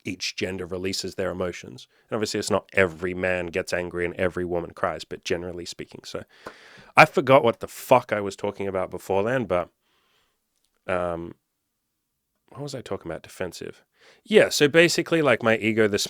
each gender releases their emotions. And obviously it's not every man gets angry and every woman cries, but generally speaking. So I forgot what the fuck I was talking about before then, but what was I talking about? Defensive. Yeah, so basically like my ego this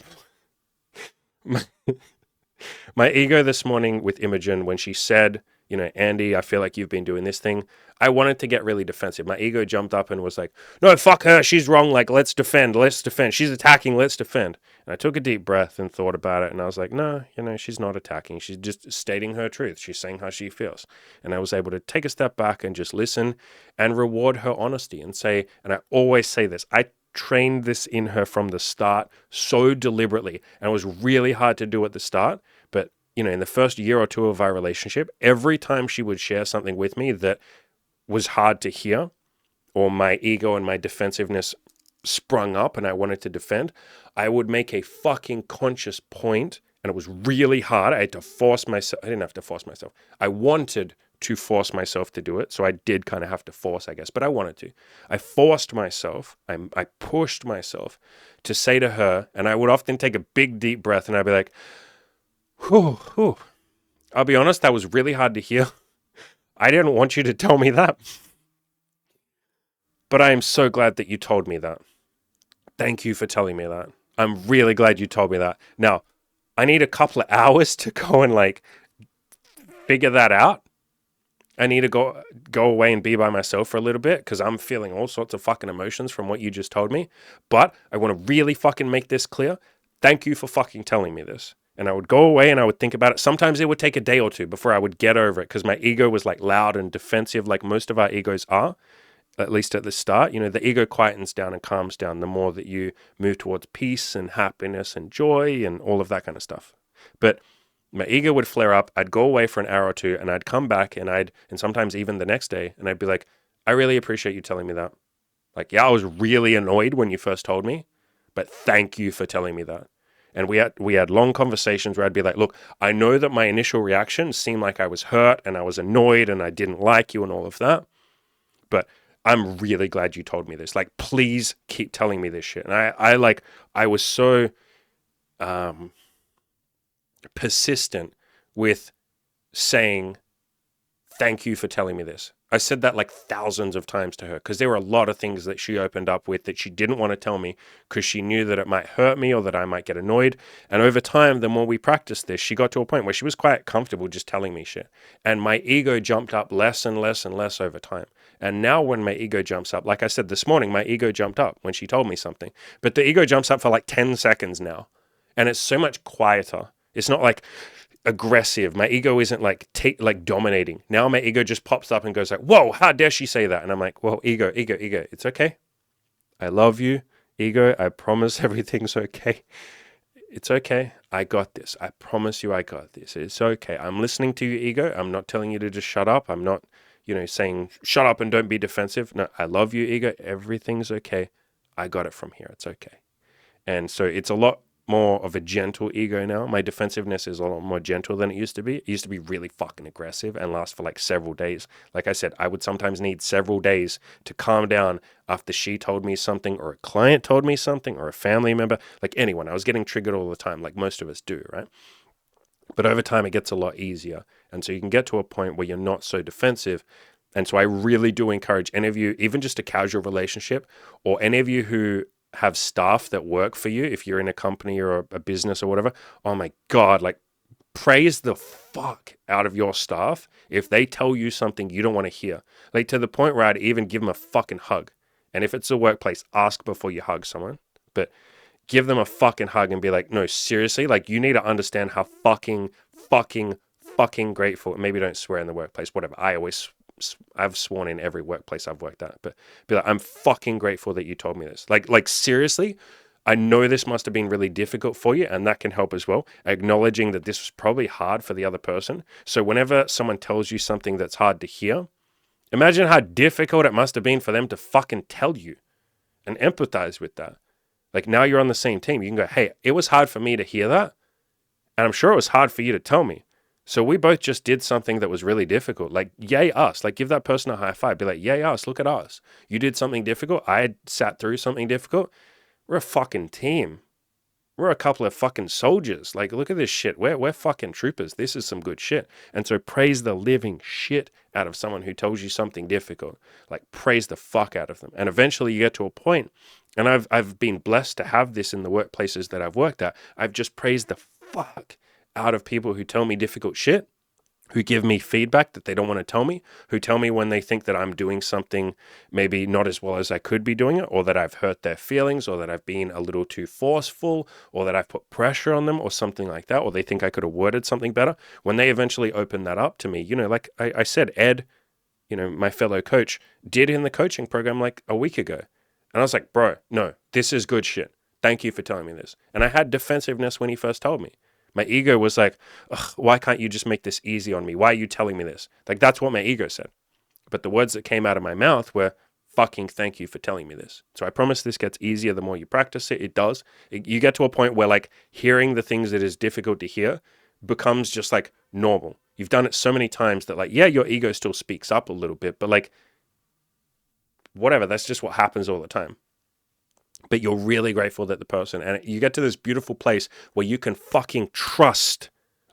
my ego this morning with Imogen when she said, you know, Andy, I feel like you've been doing this thing. I wanted to get really defensive. My ego jumped up and was like, no, fuck her. She's wrong. Like, let's defend. Let's defend. She's attacking. Let's defend. And I took a deep breath and thought about it. And I was like, no, you know, she's not attacking. She's just stating her truth. She's saying how she feels. And I was able to take a step back and just listen and reward her honesty and say, and I always say this, I trained this in her from the start so deliberately. And it was really hard to do at the start. But, you know, in the first year or two of our relationship, every time she would share something with me that was hard to hear, or my ego and my defensiveness sprung up and I wanted to defend, I would make a fucking conscious point, and it was really hard. I had to force myself. I didn't have to force myself. I wanted to force myself to do it. So I did kind of have to force, I guess, but I wanted to. I forced myself. I pushed myself to say to her, and I would often take a big, deep breath and I'd be like, whew, whew. I'll be honest, that was really hard to hear. I didn't want you to tell me that. But I am so glad that you told me that. Thank you for telling me that. I'm really glad you told me that. Now, I need a couple of hours to go and like figure that out. I need to go away and be by myself for a little bit because I'm feeling all sorts of fucking emotions from what you just told me. But I want to really fucking make this clear. Thank you for fucking telling me this. And I would go away and I would think about it. Sometimes it would take a day or two before I would get over it because my ego was like loud and defensive like most of our egos are, at least at the start. You know, the ego quietens down and calms down the more that you move towards peace and happiness and joy and all of that kind of stuff. But my ego would flare up. I'd go away for an hour or two and I'd come back and sometimes even the next day, and I'd be like, I really appreciate you telling me that. Like, yeah, I was really annoyed when you first told me, but thank you for telling me that. And we had long conversations where I'd be like, look, I know that my initial reaction seemed like I was hurt and I was annoyed and I didn't like you and all of that, but I'm really glad you told me this. Like, please keep telling me this shit. And I was so persistent with saying, thank you for telling me this. I said that like thousands of times to her because there were a lot of things that she opened up with that she didn't want to tell me because she knew that it might hurt me or that I might get annoyed. And over time, the more we practiced this, she got to a point where she was quite comfortable just telling me shit. And my ego jumped up less and less and less over time. And now when my ego jumps up, like I said this morning, my ego jumped up when she told me something. But the ego jumps up for like 10 seconds now. And it's so much quieter. It's not like aggressive. My ego isn't like dominating. Now my ego just pops up and goes like, whoa, how dare she say that? And I'm like, well, ego, it's okay. I love you, ego. I promise everything's okay. It's okay. I got this. I promise you I got this. It's okay. I'm listening to you, ego. I'm not telling you to just shut up. I'm not, saying shut up and don't be defensive. No, I love you, ego. Everything's okay. I got it from here. It's okay. And so it's a lot more of a gentle ego now. My defensiveness is a lot more gentle than it used to be. It used to be really fucking aggressive and last for like several days. Like I said, I would sometimes need several days to calm down after she told me something or a client told me something or a family member, like anyone. I was getting triggered all the time, like most of us do, right? But over time, it gets a lot easier. And so you can get to a point where you're not so defensive. And so I really do encourage any of you, even just a casual relationship, or any of you who have staff that work for you, if you're in a company or a business or whatever, oh my God, like praise the fuck out of your staff if they tell you something you don't want to hear. Like to the point where I'd even give them a fucking hug. And if it's a workplace, ask before you hug someone. But give them a fucking hug and be like, no, seriously, like you need to understand how fucking grateful. Maybe don't swear in the workplace, whatever. I've sworn in every workplace I've worked at, but be like, I'm fucking grateful that you told me this. Like seriously, I know this must have been really difficult for you, and that can help as well. Acknowledging that this was probably hard for the other person. So whenever someone tells you something that's hard to hear, imagine how difficult it must have been for them to fucking tell you and empathize with that. Like now you're on the same team. You can go, hey, it was hard for me to hear that. And I'm sure it was hard for you to tell me. So we both just did something that was really difficult. Like, yay us. Like, give that person a high five. Be like, yay us. Look at us. You did something difficult. I had sat through something difficult. We're a fucking team. We're a couple of fucking soldiers. Like, look at this shit. We're fucking troopers. This is some good shit. And so praise the living shit out of someone who tells you something difficult. Like, praise the fuck out of them. And eventually you get to a point, and I've been blessed to have this in the workplaces that I've worked at. I've just praised the fuck out of people who tell me difficult shit, who give me feedback that they don't want to tell me, who tell me when they think that I'm doing something maybe not as well as I could be doing it, or that I've hurt their feelings, or that I've been a little too forceful, or that I've put pressure on them, or something like that, or they think I could have worded something better. When they eventually open that up to me, like I said, Ed, my fellow coach, did in the coaching program like a week ago. And I was like, bro, no, this is good shit. Thank you for telling me this. And I had defensiveness when he first told me. My ego was like, ugh, why can't you just make this easy on me? Why are you telling me this? Like, that's what my ego said. But the words that came out of my mouth were, fucking thank you for telling me this. So I promise this gets easier the more you practice it. It does. You get to a point where like hearing the things that is difficult to hear becomes just like normal. You've done it so many times that like, yeah, your ego still speaks up a little bit, but like, whatever, that's just what happens all the time. But you're really grateful that the person, and you get to this beautiful place where you can fucking trust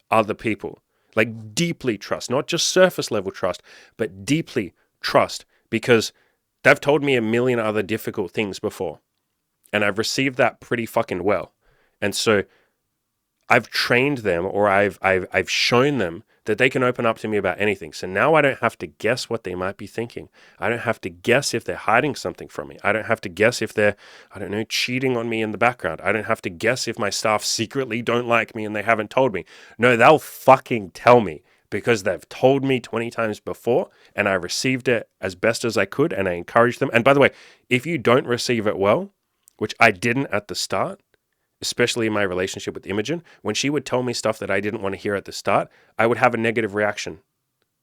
other people, like deeply trust, not just surface level trust, but deeply trust, because they've told me a million other difficult things before, and I've received that pretty fucking well. And so I've trained them, or I've shown them that they can open up to me about anything. So now I don't have to guess what they might be thinking. I don't have to guess if they're hiding something from me. I don't have to guess if they're, cheating on me in the background. I don't have to guess if my staff secretly don't like me and they haven't told me. No, they'll fucking tell me, because they've told me 20 times before, and I received it as best as I could, and I encouraged them. And by the way, if you don't receive it well, which I didn't at the start, especially in my relationship with Imogen, when she would tell me stuff that I didn't want to hear at the start, I would have a negative reaction.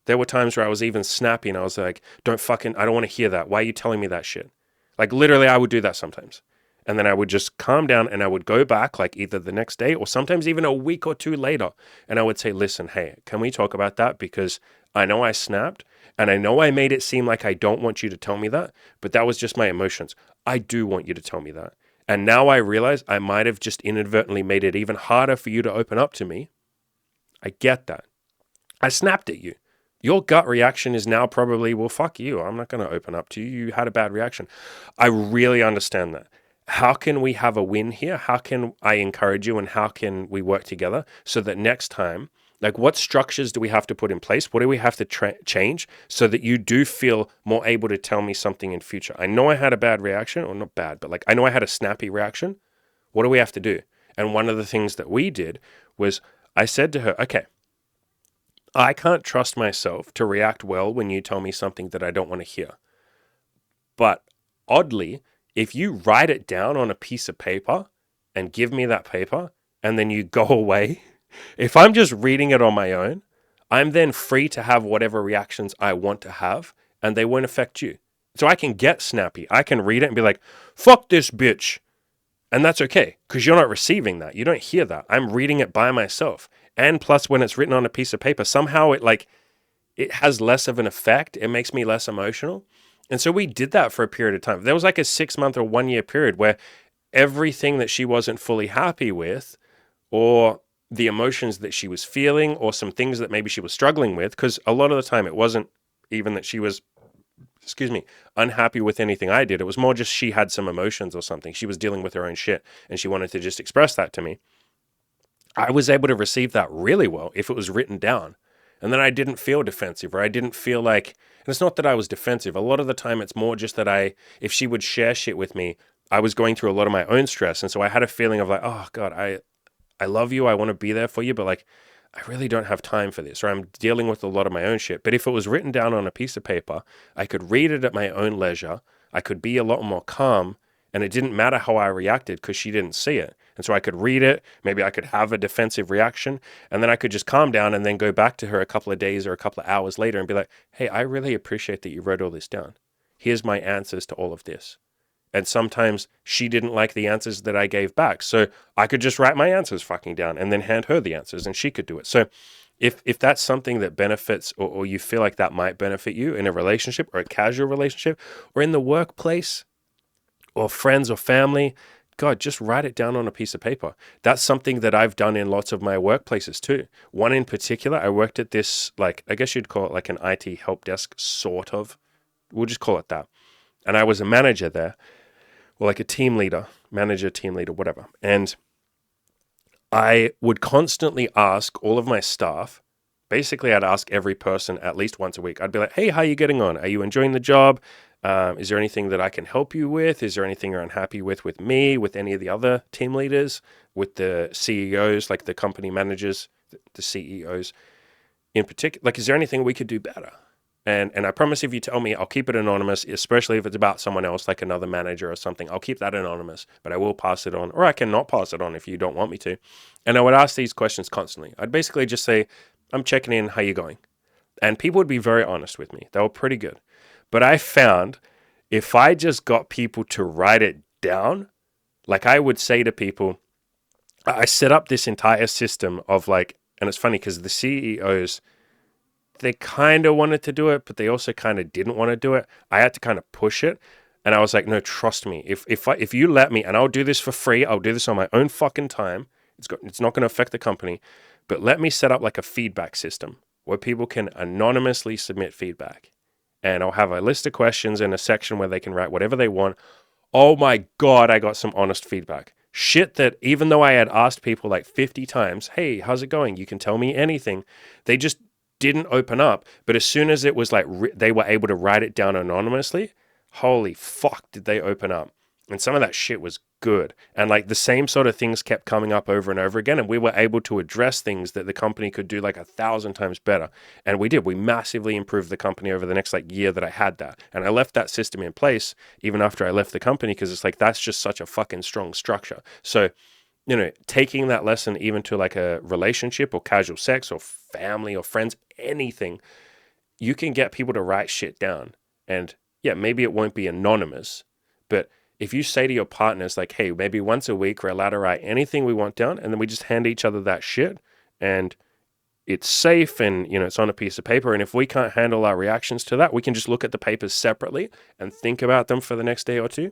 There were times where I was even snappy and I was like, I don't want to hear that. Why are you telling me that shit? Like literally I would do that sometimes. And then I would just calm down and I would go back like either the next day or sometimes even a week or two later. And I would say, listen, hey, can we talk about that? Because I know I snapped and I know I made it seem like I don't want you to tell me that, but that was just my emotions. I do want you to tell me that. And now I realize I might have just inadvertently made it even harder for you to open up to me. I get that. I snapped at you. Your gut reaction is now probably, well, fuck you. I'm not going to open up to you. You had a bad reaction. I really understand that. How can we have a win here? How can I encourage you, and how can we work together so that next time, like what structures do we have to put in place? What do we have to change so that you do feel more able to tell me something in future? I know I had a bad reaction, or not bad, but like I know I had a snappy reaction. What do we have to do? And one of the things that we did was I said to her, okay, I can't trust myself to react well when you tell me something that I don't want to hear. But oddly, if you write it down on a piece of paper and give me that paper and then you go away, if I'm just reading it on my own, I'm then free to have whatever reactions I want to have and they won't affect you. So I can get snappy. I can read it and be like, fuck this bitch. And that's okay because you're not receiving that. You don't hear that. I'm reading it by myself. And plus when it's written on a piece of paper, somehow it has less of an effect. It makes me less emotional. And so we did that for a period of time. There was like a 6 month or 1 year period where everything that she wasn't fully happy with, or the emotions that she was feeling, or some things that maybe she was struggling with, because a lot of the time it wasn't even that she was, unhappy with anything I did. It was more just she had some emotions or something. She was dealing with her own shit and she wanted to just express that to me. I was able to receive that really well if it was written down. And then I didn't feel defensive, or I didn't feel like, and it's not that I was defensive. A lot of the time it's more just that if she would share shit with me, I was going through a lot of my own stress. And so I had a feeling of like, oh God, I love you. I want to be there for you. But like, I really don't have time for this, or I'm dealing with a lot of my own shit. But if it was written down on a piece of paper, I could read it at my own leisure. I could be a lot more calm, and it didn't matter how I reacted because she didn't see it. And so I could read it, maybe I could have a defensive reaction, and then I could just calm down and then go back to her a couple of days or a couple of hours later and be like, hey, I really appreciate that you wrote all this down. Here's my answers to all of this. And sometimes she didn't like the answers that I gave back. So I could just write my answers fucking down and then hand her the answers and she could do it. So if that's something that benefits, or you feel like that might benefit you in a relationship or a casual relationship or in the workplace or friends or family, God, just write it down on a piece of paper. That's something that I've done in lots of my workplaces too. One in particular, I worked at this, like, I guess you'd call it like an IT help desk, sort of. We'll just call it that. And I was a manager there, or like a team leader, whatever. And I would constantly ask all of my staff, basically I'd ask every person at least once a week. I'd be like, hey, how are you getting on? Are you enjoying the job? Is there anything that I can help you with? Is there anything you're unhappy with me, with any of the other team leaders, with the CEOs, like the company managers, the CEOs in particular? Like, is there anything we could do better? And I promise if you tell me, I'll keep it anonymous, especially if it's about someone else, like another manager or something. I'll keep that anonymous, but I will pass it on, or I can not pass it on if you don't want me to. And I would ask these questions constantly. I'd basically just say, I'm checking in, how you going? And people would be very honest with me. They were pretty good. But I found if I just got people to write it down, like I would say to people, I set up this entire system of like, and it's funny because the CEOs, they kind of wanted to do it, but they also kind of didn't want to do it. I had to kind of push it. And I was like, no, trust me. If you let me, and I'll do this for free, I'll do this on my own fucking time. It's not going to affect the company, but let me set up like a feedback system where people can anonymously submit feedback. And I'll have a list of questions in a section where they can write whatever they want. Oh my God, I got some honest feedback. Shit that even though I had asked people like 50 times, hey, how's it going? You can tell me anything. They just didn't open up. But as soon as it was like they were able to write it down anonymously, holy fuck, did they open up. And some of that shit was good. And like the same sort of things kept coming up over and over again. And we were able to address things that the company could do like 1,000 times better. And we did. We massively improved the company over the next like year that I had that. And I left that system in place even after I left the company because it's like that's just such a fucking strong structure. So, you know, taking that lesson even to like a relationship or casual sex or family or friends, anything, you can get people to write shit down. And yeah, maybe it won't be anonymous, but if you say to your partners, like, hey, maybe once a week we're allowed to write anything we want down, and then we just hand each other that shit, and it's safe and, you know, it's on a piece of paper. And if we can't handle our reactions to that, we can just look at the papers separately and think about them for the next day or two.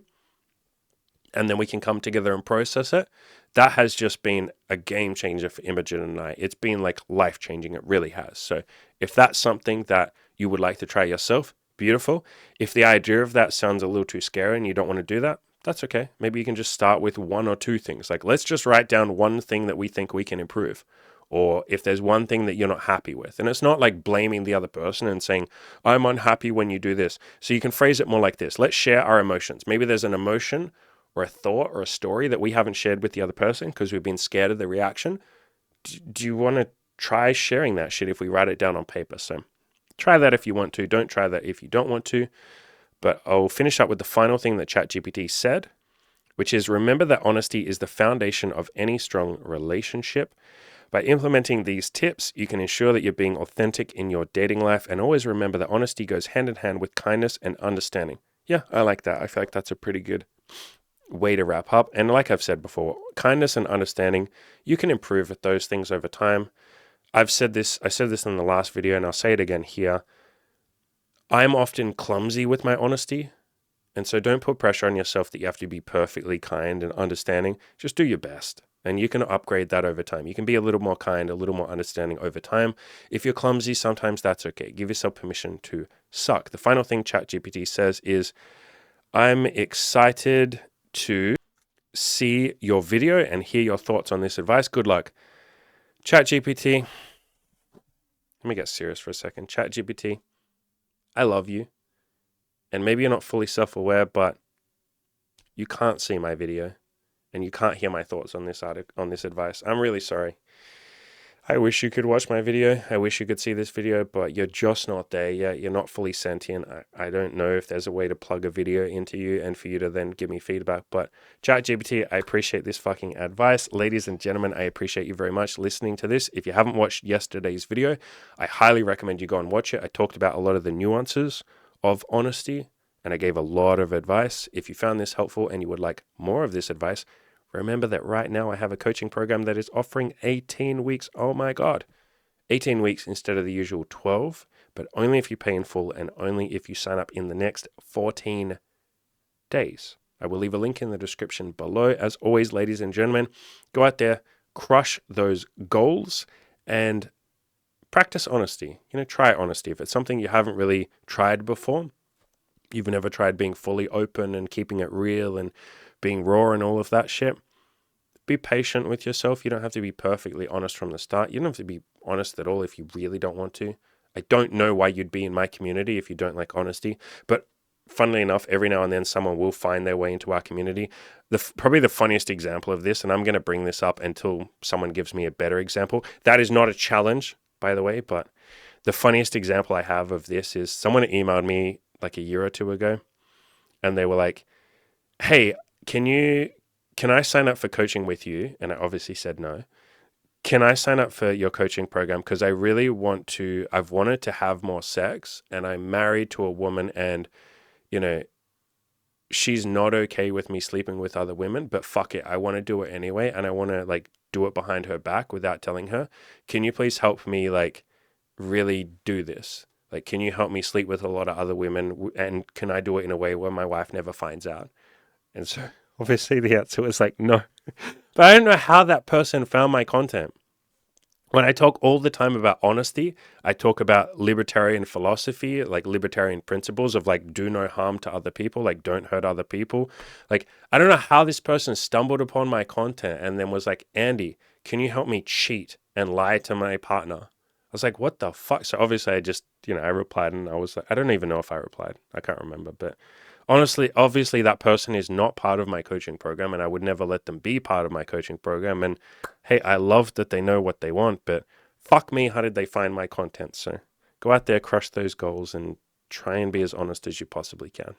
And then we can come together and process it. That has just been a game changer for Imogen and I. It's been like life changing. It really has. So if that's something that you would like to try yourself, beautiful. If the idea of that sounds a little too scary and you don't want to do that, that's okay. Maybe you can just start with one or two things. Like, let's just write down one thing that we think we can improve. Or if there's one thing that you're not happy with. And it's not like blaming the other person and saying, I'm unhappy when you do this. So you can phrase it more like this. Let's share our emotions. Maybe there's an emotion or a thought or a story that we haven't shared with the other person because we've been scared of the reaction. Do you want to try sharing that shit if we write it down on paper? So try that if you want to. Don't try that if you don't want to. But I'll finish up with the final thing that ChatGPT said, which is remember that honesty is the foundation of any strong relationship. By implementing these tips, you can ensure that you're being authentic in your dating life, and always remember that honesty goes hand in hand with kindness and understanding. Yeah, I like that. I feel like that's a pretty good way to wrap up. And like I've said before, kindness and understanding, you can improve at those things over time. I said this in the last video, and I'll say it again here. I'm often clumsy with my honesty, and so don't put pressure on yourself that you have to be perfectly kind and understanding. Just do your best, and you can upgrade that over time. You can be a little more kind, a little more understanding over time. If you're clumsy, sometimes that's okay. Give yourself permission to suck. The final thing ChatGPT says is, I'm excited to see your video and hear your thoughts on this advice. Good luck. ChatGPT, let me get serious for a second. ChatGPT, I love you. And maybe you're not fully self-aware, but you can't see my video and you can't hear my thoughts on this advice. I'm really sorry. I wish you could watch my video. I wish you could see this video, but you're just not there yet. You're not fully sentient. I don't know if there's a way to plug a video into you and for you to then give me feedback. But ChatGPT, I appreciate this fucking advice. Ladies and gentlemen, I appreciate you very much listening to this. If you haven't watched yesterday's video, I highly recommend you go and watch it. I talked about a lot of the nuances of honesty, and I gave a lot of advice. If you found this helpful and you would like more of this advice, remember that right now I have a coaching program that is offering 18 weeks. Oh my God. 18 weeks instead of the usual 12, but only if you pay in full and only if you sign up in the next 14 days. I will leave a link in the description below. As always, ladies and gentlemen, go out there, crush those goals, and practice honesty. Try honesty. If it's something you haven't really tried before, you've never tried being fully open and keeping it real and being raw and all of that shit, be patient with yourself. You don't have to be perfectly honest from the start. You don't have to be honest at all if you really don't want to. I don't know why you'd be in my community if you don't like honesty, but funnily enough, every now and then someone will find their way into our community. Probably the funniest example of this, and I'm going to bring this up until someone gives me a better example. That is not a challenge, by the way, but the funniest example I have of this is someone emailed me like a year or two ago, and they were like, hey, can I sign up for coaching with you? And I obviously said no. Can I sign up for your coaching program? Because I really I've wanted to have more sex, and I'm married to a woman, and, she's not okay with me sleeping with other women, but fuck it. I want to do it anyway. And I want to do it behind her back without telling her. Can you please help me really do this? Can you help me sleep with a lot of other women? And can I do it in a way where my wife never finds out? And so obviously the answer was no. But I don't know how that person found my content. When I talk all the time about honesty, I talk about libertarian philosophy, libertarian principles of do no harm to other people, don't hurt other people. I don't know how this person stumbled upon my content and then was like, Andy, can you help me cheat and lie to my partner? I was like, what the fuck? So obviously I just, I replied, and I was like, I don't even know if I replied. I can't remember. But honestly, obviously that person is not part of my coaching program, and I would never let them be part of my coaching program. And hey, I love that they know what they want, but fuck me, how did they find my content? So go out there, crush those goals, and try and be as honest as you possibly can.